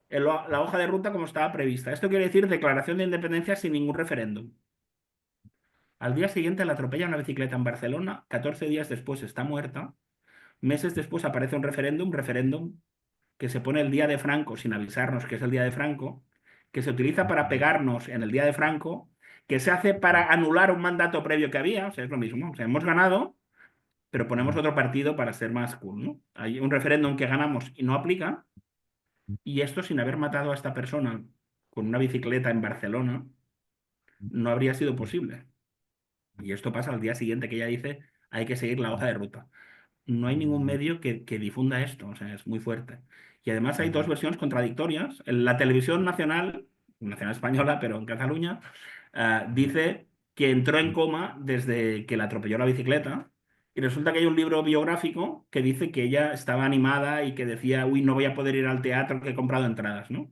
la hoja de ruta como estaba prevista. Esto quiere decir declaración de independencia sin ningún referéndum. Al día siguiente la atropella una bicicleta en Barcelona, 14 días después está muerta, meses después aparece un referéndum que se pone el día de Franco sin avisarnos que es el día de Franco, que se utiliza para pegarnos en el día de Franco, que se hace para anular un mandato previo que había, o sea, es lo mismo, o sea, hemos ganado, pero ponemos otro partido para ser más cool, ¿no? Hay un referéndum que ganamos y no aplica, y esto sin haber matado a esta persona con una bicicleta en Barcelona, no habría sido posible. Y esto pasa al día siguiente que ella dice, hay que seguir la hoja de ruta. No hay ningún medio que difunda esto, o sea, es muy fuerte. Y además hay dos versiones contradictorias. La televisión nacional, nacional española, pero en Cataluña, dice que entró en coma desde que la atropelló la bicicleta. Y resulta que hay un libro biográfico que dice que ella estaba animada y que decía, uy, no voy a poder ir al teatro que he comprado entradas, ¿no?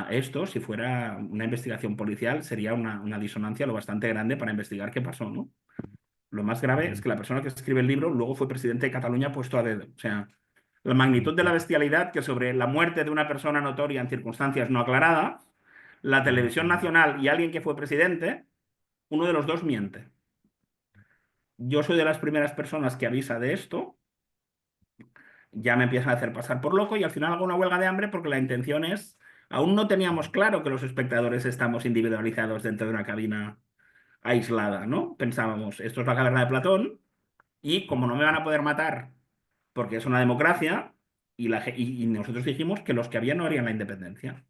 Esto, si fuera una investigación policial, sería una disonancia lo bastante grande para investigar qué pasó, ¿no? Lo más grave es que la persona que escribe el libro luego fue presidente de Cataluña puesto a dedo. O sea, la magnitud de la bestialidad que sobre la muerte de una persona notoria en circunstancias no aclaradas, la televisión nacional y alguien que fue presidente, uno de los dos miente. Yo soy de las primeras personas que avisa de esto, ya me empiezan a hacer pasar por loco y al final hago una huelga de hambre porque la intención es, aún no teníamos claro que los espectadores estamos individualizados dentro de una cabina aislada, ¿no? Pensábamos, esto es la caverna de Platón y como no me van a poder matar porque es una democracia, y nosotros dijimos que los que había no harían la independencia.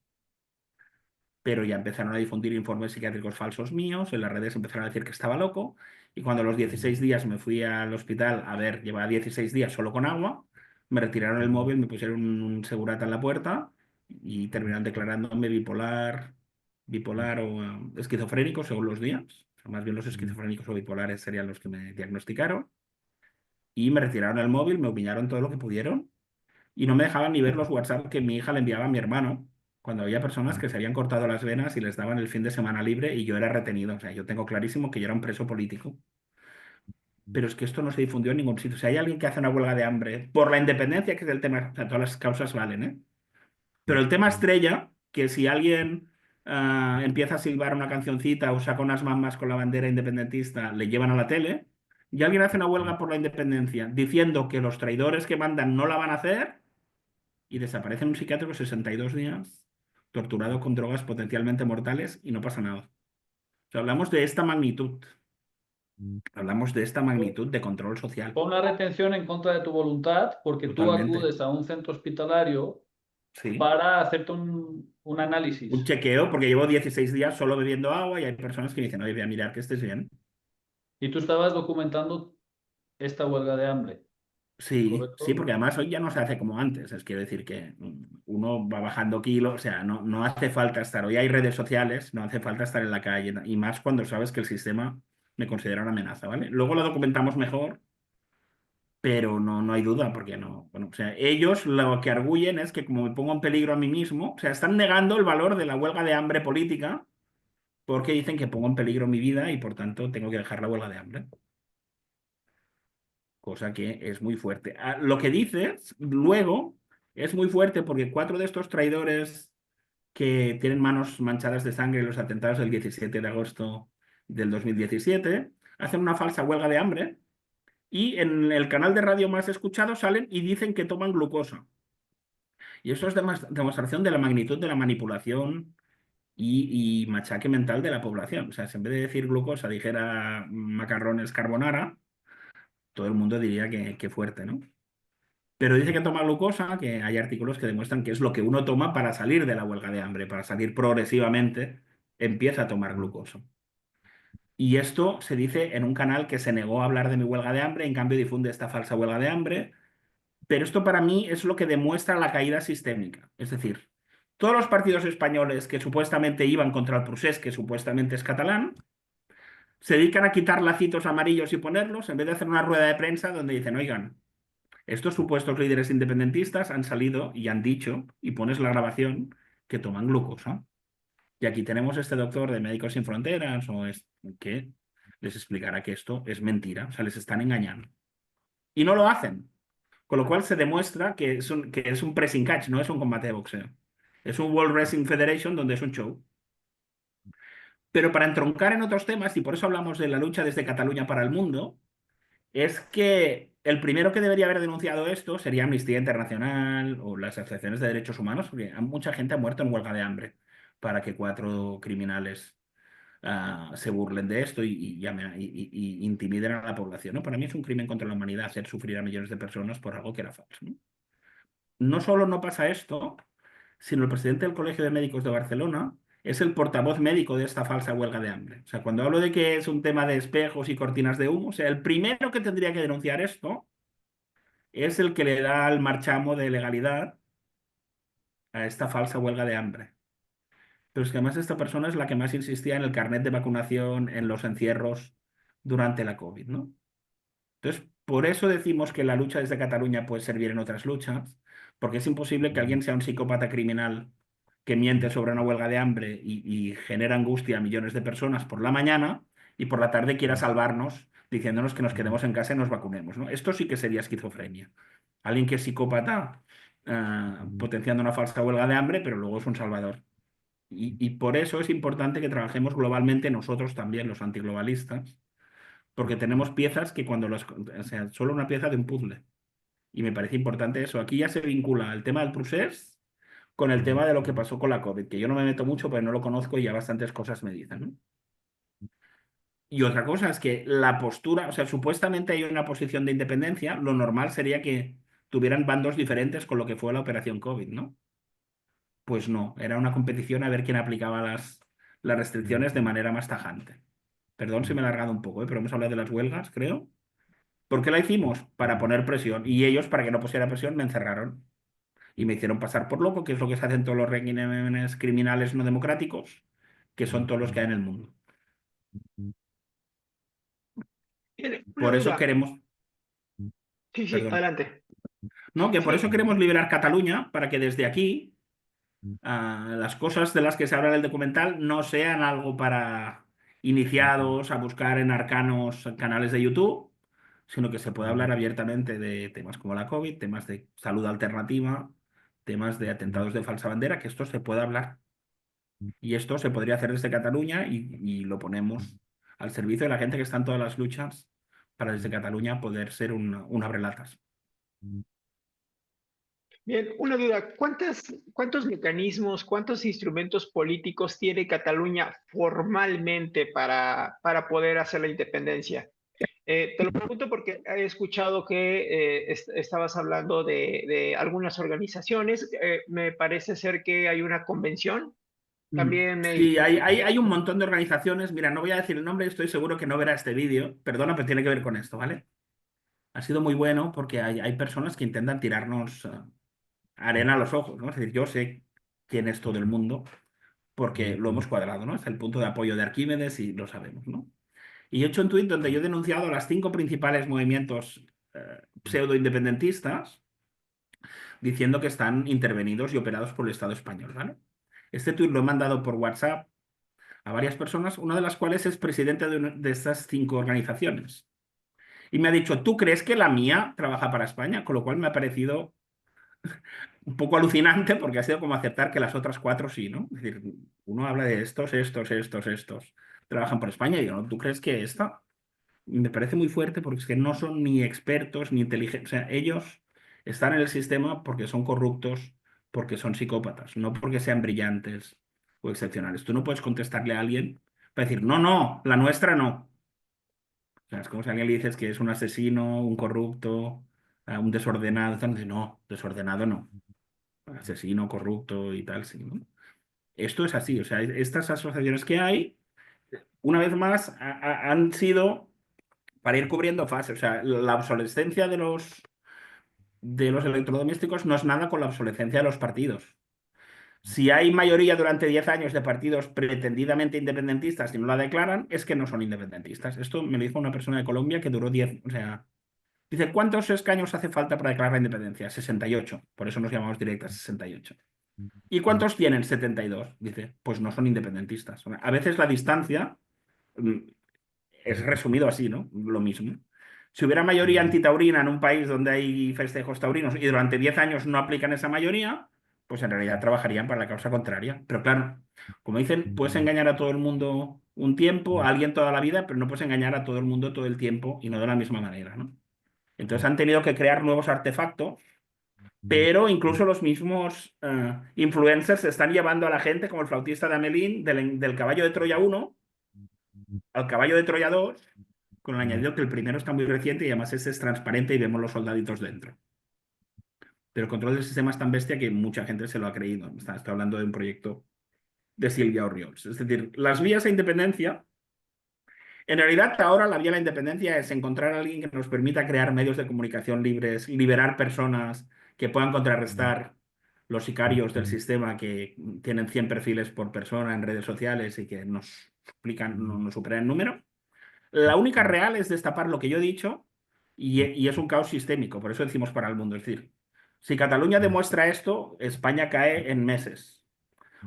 Pero ya empezaron a difundir informes psiquiátricos falsos míos, en las redes empezaron a decir que estaba loco, y cuando a los 16 días me fui al hospital, a ver, llevaba 16 días solo con agua, me retiraron el móvil, me pusieron un segurata en la puerta y terminaron declarándome bipolar o esquizofrénico según los días. O sea, más bien los esquizofrénicos o bipolares serían los que me diagnosticaron. Y me retiraron el móvil, me humillaron todo lo que pudieron y no me dejaban ni ver los WhatsApp que mi hija le enviaba a mi hermano cuando había personas que se habían cortado las venas y les daban el fin de semana libre y yo era retenido. O sea, yo tengo clarísimo que yo era un preso político. Pero es que esto no se difundió en ningún sitio. Si hay alguien que hace una huelga de hambre por la independencia, que es el tema, o sea, todas las causas valen, ¿eh? Pero el tema estrella, que si alguien empieza a silbar una cancioncita o saca unas mamas con la bandera independentista, le llevan a la tele, y alguien hace una huelga por la independencia diciendo que los traidores que mandan no la van a hacer, y desaparece en un psiquiátrico 62 días, torturado con drogas potencialmente mortales y no pasa nada. O sea, hablamos de esta magnitud. Hablamos de esta magnitud de control social. Fue una retención en contra de tu voluntad porque tú Totalmente. acudes a un centro hospitalario Sí. para hacerte un análisis. Un chequeo, porque llevo 16 días solo bebiendo agua y hay personas que me dicen, oye, voy a mirar que estés bien. Y tú estabas documentando esta huelga de hambre, Sí, sí, ¿correcto? porque además hoy ya no se hace como antes. Es quiero decir que uno va bajando kilos, o sea, no hace falta estar. Hoy hay redes sociales, no hace falta estar en la calle, y más cuando sabes que el sistema me considera una amenaza, ¿vale? Luego lo documentamos mejor, pero no hay duda, porque no. Bueno, o sea, ellos lo que arguyen es que como me pongo en peligro a mí mismo, o sea, están negando el valor de la huelga de hambre política porque dicen que pongo en peligro mi vida y por tanto tengo que dejar la huelga de hambre. Cosa que es muy fuerte. Lo que dices luego es muy fuerte porque 4 de estos traidores que tienen manos manchadas de sangre en los atentados del 17 de agosto del 2017 hacen una falsa huelga de hambre y en el canal de radio más escuchado salen y dicen que toman glucosa. Y eso es demostración de la magnitud de la manipulación y machaque mental de la población. O sea, si en vez de decir glucosa dijera macarrones carbonara, todo el mundo diría que fuerte, ¿no? Pero dice que toma glucosa, que hay artículos que demuestran que es lo que uno toma para salir de la huelga de hambre, para salir progresivamente, empieza a tomar glucosa. Y esto se dice en un canal que se negó a hablar de mi huelga de hambre, en cambio difunde esta falsa huelga de hambre. Pero esto para mí es lo que demuestra la caída sistémica. Es decir, todos los partidos españoles que supuestamente iban contra el procés, que supuestamente es catalán, se dedican a quitar lacitos amarillos y ponerlos en vez de hacer una rueda de prensa donde dicen, oigan, estos supuestos líderes independentistas han salido y han dicho, y pones la grabación, que toman glucosa. Y aquí tenemos este doctor de Médicos Sin Fronteras que les explicará que esto es mentira, o sea, les están engañando. Y no lo hacen. Con lo cual se demuestra que es un pressing catch, no es un combate de boxeo. Es un World Wrestling Federation donde es un show. Pero para entroncar en otros temas, y por eso hablamos de la lucha desde Cataluña para el mundo, es que el primero que debería haber denunciado esto sería Amnistía Internacional o las asociaciones de derechos humanos, porque mucha gente ha muerto en huelga de hambre para que 4 criminales se burlen de esto y intimiden a la población, ¿no? Para mí es un crimen contra la humanidad hacer sufrir a millones de personas por algo que era falso, ¿no? No solo no pasa esto, sino el presidente del Colegio de Médicos de Barcelona es el portavoz médico de esta falsa huelga de hambre. O sea, cuando hablo de que es un tema de espejos y cortinas de humo, o sea, el primero que tendría que denunciar esto es el que le da el marchamo de legalidad a esta falsa huelga de hambre. Pero es que además esta persona es la que más insistía en el carnet de vacunación, en los encierros durante la COVID, ¿no? Entonces, por eso decimos que la lucha desde Cataluña puede servir en otras luchas, porque es imposible que alguien sea un psicópata criminal que miente sobre una huelga de hambre y genera angustia a millones de personas por la mañana y por la tarde quiera salvarnos diciéndonos que nos quedemos en casa y nos vacunemos, ¿no? Esto sí que sería esquizofrenia. Alguien que es psicópata potenciando una falsa huelga de hambre, pero luego es un salvador. Y por eso es importante que trabajemos globalmente nosotros también, los antiglobalistas, porque tenemos piezas que o sea, solo una pieza de un puzzle. Y me parece importante eso. Aquí ya se vincula el tema del procés con el tema de lo que pasó con la COVID, que yo no me meto mucho, pero no lo conozco y ya bastantes cosas me dicen, ¿no? Y otra cosa es que la postura, o sea, supuestamente hay una posición de independencia, lo normal sería que tuvieran bandos diferentes con lo que fue la operación COVID, ¿no? Pues no, era una competición a ver quién aplicaba las restricciones de manera más tajante. Perdón si me he alargado un poco, pero hemos hablado de las huelgas, creo. ¿Por qué la hicimos? Para poner presión. Y ellos, para que no pusiera presión, me encerraron. Y me hicieron pasar por loco, que es lo que se hace en todos los regímenes criminales no democráticos, que son todos los que hay en el mundo. Bien, una Por eso duda. queremos, Sí, sí, perdón, adelante. no, que por eso Sí. queremos liberar Cataluña, para que desde aquí las cosas de las que se habla en el documental no sean algo para iniciados a buscar en arcanos canales de YouTube, sino que se pueda hablar abiertamente de temas como la COVID, temas de salud alternativa, temas de atentados de falsa bandera, que esto se pueda hablar. Y esto se podría hacer desde Cataluña y lo ponemos al servicio de la gente que está en todas las luchas para desde Cataluña poder ser un abrelatas. Bien, una duda. ¿Cuántos mecanismos, cuántos instrumentos políticos tiene Cataluña formalmente para poder hacer la independencia? Te lo pregunto porque he escuchado que estabas hablando de algunas organizaciones. Me parece ser que hay una convención también. Sí, hay un montón de organizaciones. Mira, no voy a decir el nombre, estoy seguro que no verá este vídeo. Perdona, pero tiene que ver con esto, ¿vale? Ha sido muy bueno porque hay personas que intentan tirarnos arena a los ojos, ¿no? Es decir, yo sé quién es todo el mundo porque lo hemos cuadrado, ¿no? Es el punto de apoyo de Arquímedes y lo sabemos, ¿no? Y he hecho un tuit donde yo he denunciado a las 5 principales movimientos pseudo-independentistas diciendo que están intervenidos y operados por el Estado español, ¿vale? Este tuit lo he mandado por WhatsApp a varias personas, una de las cuales es presidente de estas 5 organizaciones. Y me ha dicho, ¿tú crees que la mía trabaja para España? Con lo cual me ha parecido un poco alucinante porque ha sido como aceptar que las otras 4 sí, ¿no? Es decir, uno habla de estos, trabajan por España y yo, ¿no? ¿Tú crees que esta? Me parece muy fuerte porque es que no son ni expertos ni inteligentes. O sea, ellos están en el sistema porque son corruptos, porque son psicópatas, no porque sean brillantes o excepcionales. Tú no puedes contestarle a alguien para decir, no, no, la nuestra no. O sea, es como si a alguien le dices que es un asesino, un corrupto, un desordenado. Entonces, no, desordenado no. Asesino, corrupto y tal, sí, ¿no? Esto es así. O sea, estas asociaciones que hay, una vez más, han sido para ir cubriendo fases. O sea, la obsolescencia de los electrodomésticos no es nada con la obsolescencia de los partidos. Si hay mayoría durante 10 años de partidos pretendidamente independentistas y no la declaran, es que no son independentistas. Esto me lo dijo una persona de Colombia que duró 10, o sea, dice, ¿cuántos escaños hace falta para declarar la independencia? 68. Por eso nos llamamos directas 68. ¿Y cuántos tienen? 72. Dice, pues no son independentistas. A veces la distancia mm, es resumido así, ¿no? Lo mismo. Si hubiera mayoría antitaurina en un país donde hay festejos taurinos y durante 10 años no aplican esa mayoría, pues en realidad trabajarían para la causa contraria. Pero claro, como dicen, puedes engañar a todo el mundo un tiempo, a alguien toda la vida, pero no puedes engañar a todo el mundo todo el tiempo y no de la misma manera, ¿no? Entonces han tenido que crear nuevos artefactos, pero incluso los mismos influencers están llevando a la gente, como el flautista de Amelín, del caballo de Troya 1 al caballo de Troya 2, con el añadido que el primero está muy reciente y además ese es transparente y vemos los soldaditos dentro. Pero el control del sistema es tan bestia que mucha gente se lo ha creído. Estoy hablando de un proyecto de Silvia Orriols. Es decir, las vías a independencia, en realidad ahora la vía a la independencia es encontrar a alguien que nos permita crear medios de comunicación libres, liberar personas que puedan contrarrestar los sicarios del sistema que tienen 100 perfiles por persona en redes sociales y que nos superan en número. La única real es destapar lo que yo he dicho y es un caos sistémico, por eso decimos para el mundo. Es decir, si Cataluña demuestra esto, España cae en meses.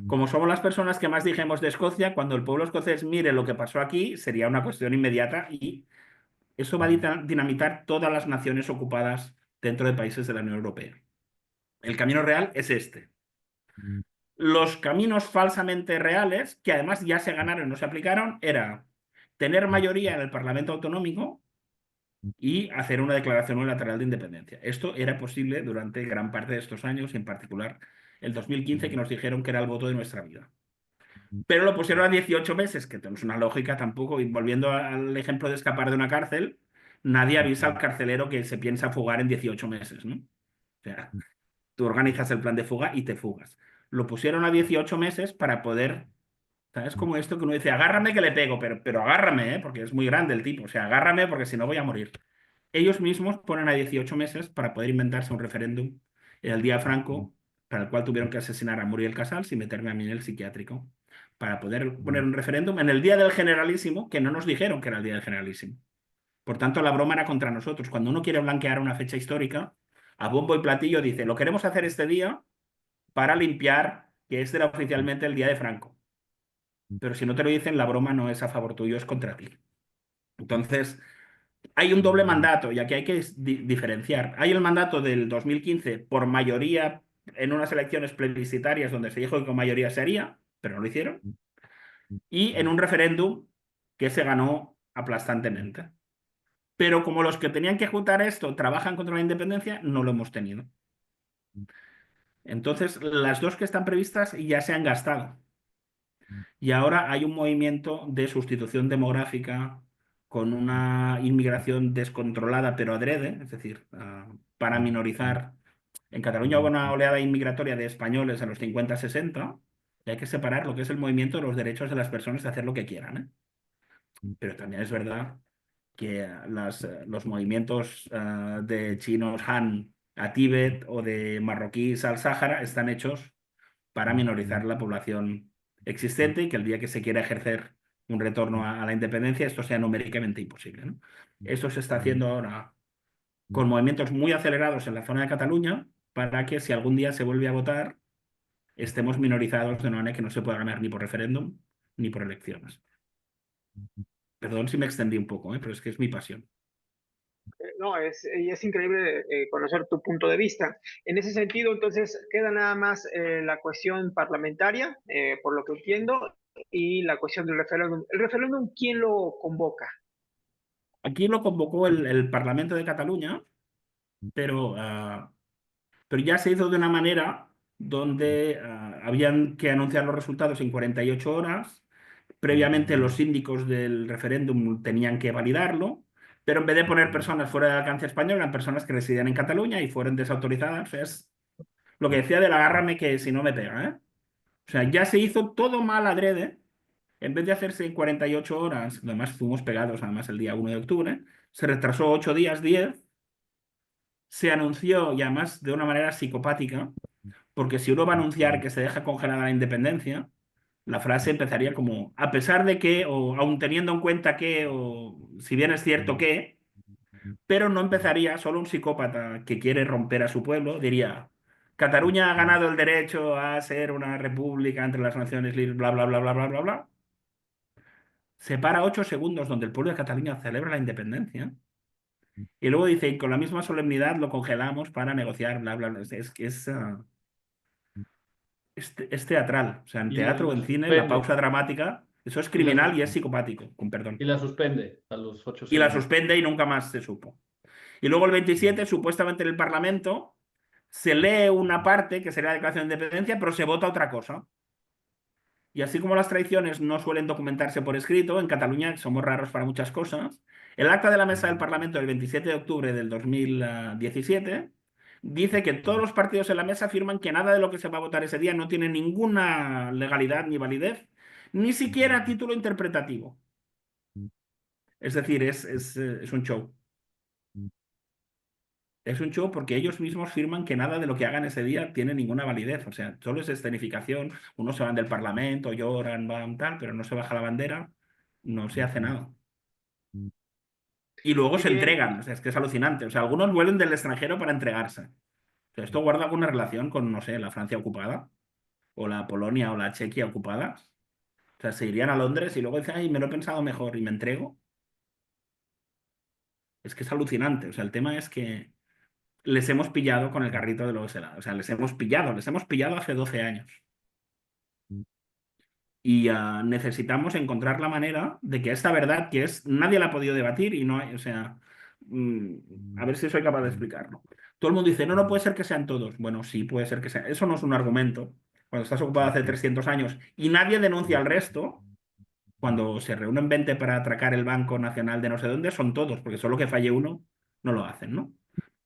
Como somos las personas que más dijimos de Escocia, cuando el pueblo escocés mire lo que pasó aquí, sería una cuestión inmediata y eso va a dinamitar todas las naciones ocupadas dentro de países de la Unión Europea. El camino real es este. Los caminos falsamente reales, que además ya se ganaron y no se aplicaron, era tener mayoría en el Parlamento Autonómico y hacer una declaración unilateral de independencia. Esto era posible durante gran parte de estos años, en particular el 2015, que nos dijeron que era el voto de nuestra vida. Pero lo pusieron a 18 meses, que no es una lógica tampoco, y volviendo al ejemplo de escapar de una cárcel, nadie avisa al carcelero que se piensa fugar en 18 meses, ¿no? O sea, tú organizas el plan de fuga y te fugas. Lo pusieron a 18 meses para poder. ¿Sabes? Como esto que uno dice, agárrame que le pego, pero agárrame, ¿eh? Porque es muy grande el tipo. O sea, agárrame porque si no voy a morir. Ellos mismos ponen a 18 meses para poder inventarse un referéndum en el día Franco, para el cual tuvieron que asesinar a Muriel Casals y meterme a mí en el psiquiátrico, para poder poner un referéndum en el día del Generalísimo, que no nos dijeron que era el día del Generalísimo. Por tanto, la broma era contra nosotros. Cuando uno quiere blanquear una fecha histórica, a bombo y platillo dice, lo queremos hacer este día para limpiar que este era oficialmente el día de Franco. Pero si no te lo dicen, la broma no es a favor tuyo, es contra ti. Entonces, hay un doble mandato y aquí hay que diferenciar. Hay el mandato del 2015 por mayoría en unas elecciones plebiscitarias donde se dijo que con mayoría se haría, pero no lo hicieron. Y en un referéndum que se ganó aplastantemente. Pero como los que tenían que juntar esto trabajan contra la independencia, no lo hemos tenido. Entonces, las dos que están previstas ya se han gastado. Y ahora hay un movimiento de sustitución demográfica con una inmigración descontrolada pero adrede, es decir, para minorizar. En Cataluña hubo una oleada inmigratoria de españoles en los 50-60 y hay que separar lo que es el movimiento de los derechos de las personas de hacer lo que quieran, ¿eh? Pero también es verdad que los movimientos de chinos Han a Tíbet o de marroquíes al Sáhara están hechos para minorizar la población existente y que el día que se quiera ejercer un retorno a la independencia esto sea numéricamente imposible, ¿no? Esto se está haciendo ahora con movimientos muy acelerados en la zona de Cataluña para que si algún día se vuelve a votar estemos minorizados de una manera que no se pueda ganar ni por referéndum ni por elecciones. Perdón si me extendí un poco, pero es que es mi pasión. No, es increíble conocer tu punto de vista. En ese sentido, entonces, queda nada más la cuestión parlamentaria, por lo que entiendo, y la cuestión del referéndum. ¿El referéndum quién lo convoca? Aquí lo convocó el Parlamento de Cataluña, pero, pero ya se hizo de una manera donde habían que anunciar los resultados en 48 horas. Previamente los síndicos del referéndum tenían que validarlo, pero en vez de poner personas fuera del alcance español, eran personas que residían en Cataluña y fueron desautorizadas. Es lo que decía del agárrame que si no me pega, ¿eh? O sea, ya se hizo todo mal adrede. En vez de hacerse en 48 horas, además fuimos pegados además el día 1 de octubre, se retrasó 8 días, 10, se anunció y además de una manera psicopática, porque si uno va a anunciar que se deja congelada la independencia, la frase empezaría como, a pesar de que, o aun teniendo en cuenta que, o si bien es cierto que, pero no empezaría solo un psicópata que quiere romper a su pueblo, diría, Cataluña ha ganado el derecho a ser una república entre las naciones libres, bla, bla, bla, bla, bla, bla, bla. Se para 8 segundos donde el pueblo de Cataluña celebra la independencia y luego dice, y con la misma solemnidad lo congelamos para negociar, bla, bla, bla. Es que es teatral. O sea, en Y teatro o la en cine, la suspende. pausa dramática, eso es Y la, criminal sus- y es psicopático, con y perdón. la suspende a los ocho Y la segundos. suspende y nunca más se supo. Y luego el 27, supuestamente en el Parlamento, se lee una parte que sería la declaración de independencia, pero se vota otra cosa. Y así como las traiciones no suelen documentarse por escrito, en Cataluña somos raros para muchas cosas, el acta de la mesa del Parlamento del 27 de octubre del 2017 dice que todos los partidos en la mesa afirman que nada de lo que se va a votar ese día no tiene ninguna legalidad ni validez, ni siquiera título interpretativo. Es decir, es un show. Es un show porque ellos mismos firman que nada de lo que hagan ese día tiene ninguna validez. O sea, solo es escenificación. Unos se van del Parlamento, lloran, van tal, pero no se baja la bandera, no se hace nada. Y luego Muy se bien, entregan. O sea, es que es alucinante. O sea, algunos vuelven del extranjero para entregarse. O sea, esto guarda alguna relación con, no sé, la Francia ocupada, o la Polonia o la Chequia ocupadas. O sea, se irían a Londres y luego dicen, ay, me lo he pensado mejor y me entrego. Es que es alucinante. O sea, el tema es que les hemos pillado con el carrito de los helados. O sea, les hemos pillado hace 12 años. Y necesitamos encontrar la manera de que esta verdad, que es, nadie la ha podido debatir y no hay, o sea, a ver si soy capaz de explicarlo. Todo el mundo dice, no, no puede ser que sean todos. Bueno, sí, puede ser que sean. Eso no es un argumento. Cuando estás ocupado hace 300 años y nadie denuncia al resto, cuando se reúnen 20 para atracar el Banco Nacional de no sé dónde, son todos, porque solo que falle uno, no lo hacen, ¿no?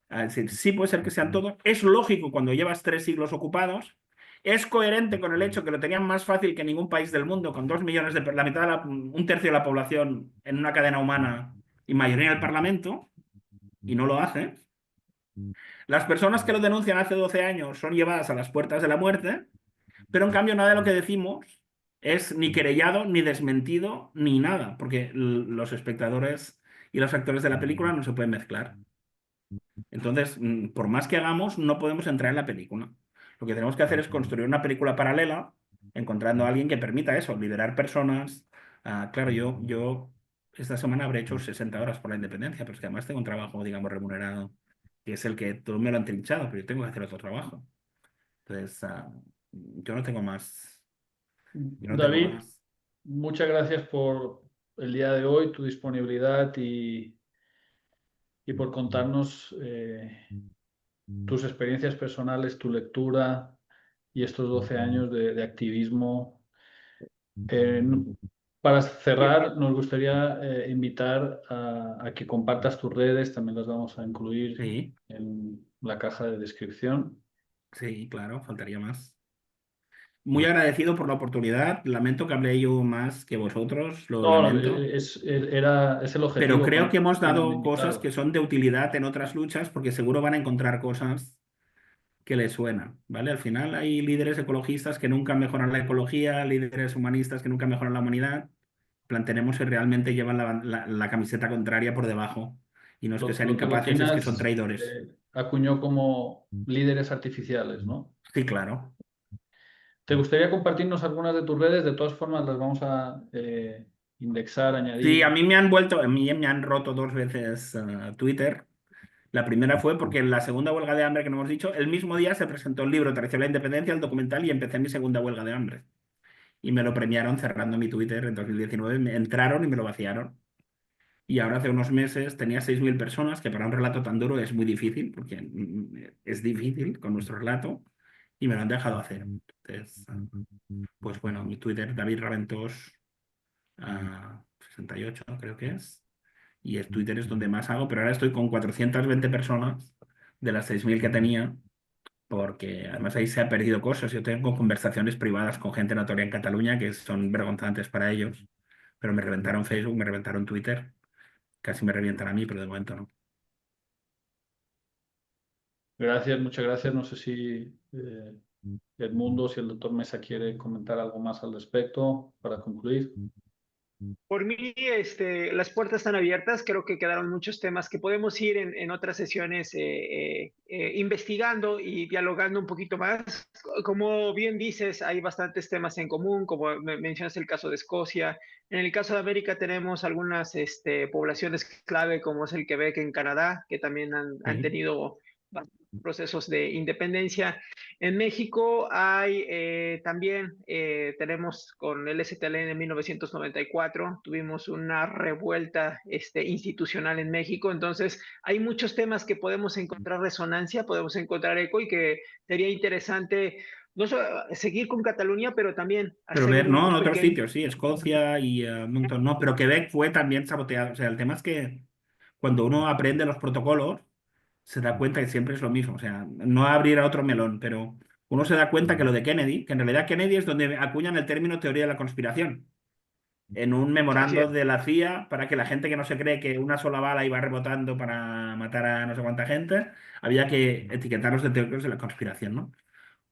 Es decir, sí puede ser que sean todos. Es lógico cuando llevas 3 siglos ocupados. Es coherente con el hecho que lo tenían más fácil que ningún país del mundo, con 2 millones la mitad un tercio de la población en una cadena humana y mayoría en el Parlamento, y no lo hace. Las personas que lo denuncian hace 12 años son llevadas a las puertas de la muerte, pero en cambio nada de lo que decimos es ni querellado, ni desmentido, ni nada, porque los espectadores y los actores de la película no se pueden mezclar. Entonces, por más que hagamos, no podemos entrar en la película. Lo que tenemos que hacer es construir una película paralela, encontrando a alguien que permita eso, liberar personas. Claro, yo esta semana habré hecho 60 horas por la independencia, pero es que además tengo un trabajo, digamos, remunerado, que es el que todos me lo han trinchado, pero yo tengo que hacer otro trabajo. Entonces, yo no tengo más. Yo no tengo David, más. muchas gracias por el día de hoy, tu disponibilidad y por contarnos tus experiencias personales, tu lectura y estos 12 años de activismo. Eh, Para cerrar, nos gustaría invitar a que compartas tus redes, también las vamos a incluir Sí, en la caja de descripción. sí, claro, faltaría más. Muy agradecido por la oportunidad. Lamento que hablé yo más que vosotros, lo No, no, lamento. es el Pero objetivo creo cuando que hemos tienes un dado cosas que invitado. son de utilidad en otras luchas, porque seguro van a encontrar cosas que les suenan, ¿vale? Al final hay líderes ecologistas que nunca mejoran la ecología, líderes humanistas que nunca mejoran la humanidad. Planteemos si realmente llevan la camiseta contraria por debajo. Y no es que sean Lo que incapaces, es que son Lotinas traidores. acuñó como líderes artificiales, ¿no? Sí, claro. ¿Te gustaría compartirnos algunas de tus redes? De todas formas, las vamos a indexar, Sí, a añadir. mí me han roto 2 veces Twitter. La primera fue porque en la segunda huelga de hambre que no hemos dicho, el mismo día se presentó el libro Traición a la Independencia, el documental, y empecé mi segunda huelga de hambre. Y me lo premiaron cerrando mi Twitter en 2019. Me entraron y me lo vaciaron. Y ahora hace unos meses tenía 6.000 personas, que para un relato tan duro es muy difícil, porque es difícil con nuestro relato, y me lo han dejado hacer. Entonces, pues bueno, mi Twitter, David Raventós 68, creo que es. Y el Twitter es donde más hago, pero ahora estoy con 420 personas de las 6.000 que tenía, porque además ahí se ha perdido cosas. Yo tengo conversaciones privadas con gente notoria en Cataluña que son vergonzantes para ellos, pero me reventaron Facebook, me reventaron Twitter, casi me revientan a mí, pero de momento no. Gracias, muchas gracias. No sé si Edmundo, si el doctor Mesa quiere comentar algo más al respecto para concluir. Por mí, las puertas están abiertas. Creo que quedaron muchos temas que podemos ir en otras sesiones investigando y dialogando un poquito más. Como bien dices, hay bastantes temas en común, como mencionas el caso de Escocia. En el caso de América tenemos algunas poblaciones clave, como es el Quebec en Canadá, que también han Sí. tenido procesos de independencia. En México hay también, tenemos con el STLN en 1994, tuvimos una revuelta institucional en México, entonces hay muchos temas que podemos encontrar resonancia, podemos encontrar eco y que sería interesante no solo seguir con Cataluña, pero también Pero hacer ver, un ¿no? En otros pequeño... sitios, sí, Escocia y un montón, no, pero Quebec fue también saboteado. O sea, el tema es que cuando uno aprende los protocolos, se da cuenta que siempre es lo mismo. O sea, no abrir a otro melón, pero uno se da cuenta que lo de Kennedy, que en realidad Kennedy es donde acuñan el término teoría de la conspiración, en un Así memorando es. de la CIA para que la gente que no se cree que una sola bala iba rebotando para matar a no sé cuánta gente, había que etiquetarlos de teóricos de la conspiración, ¿no?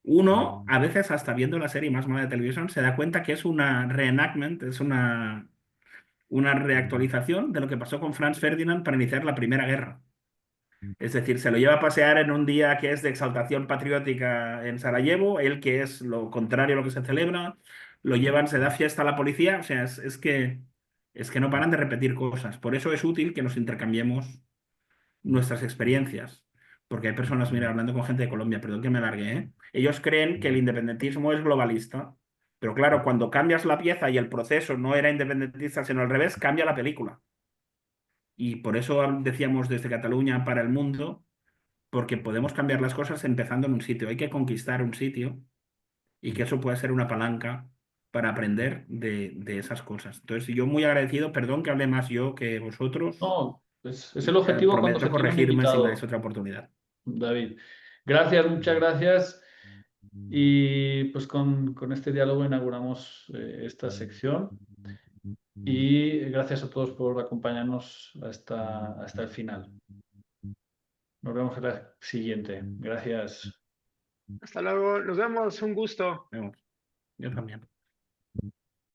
Uno, a veces hasta viendo la serie más mala de televisión, se da cuenta que es una reenactment, es una reactualización de lo que pasó con Franz Ferdinand para iniciar la Primera Guerra. Es decir, se lo lleva a pasear en un día que es de exaltación patriótica en Sarajevo, él que es lo contrario a lo que se celebra, lo llevan, se da fiesta a la policía, o sea, es que no paran de repetir cosas. Por eso es útil que nos intercambiemos nuestras experiencias, porque hay personas, mira, hablando con gente de Colombia, perdón que me alargue, ¿eh? Ellos creen que el independentismo es globalista, pero claro, cuando cambias la pieza y el proceso no era independentista, sino al revés, cambia la película. Y por eso decíamos desde Cataluña para el mundo, porque podemos cambiar las cosas empezando en un sitio. Hay que conquistar un sitio y que eso puede ser una palanca para aprender de esas cosas. Entonces, yo muy agradecido, perdón que hable más yo que vosotros, No, es el objetivo cuando prometo se tiene un corregirme si me dais invitado, otra oportunidad. David. Gracias, muchas gracias. Y pues con este diálogo inauguramos esta sección. Y gracias a todos por acompañarnos hasta el final. Nos vemos en la siguiente. Gracias. Hasta luego, nos vemos, un gusto. Vemos. Yo también.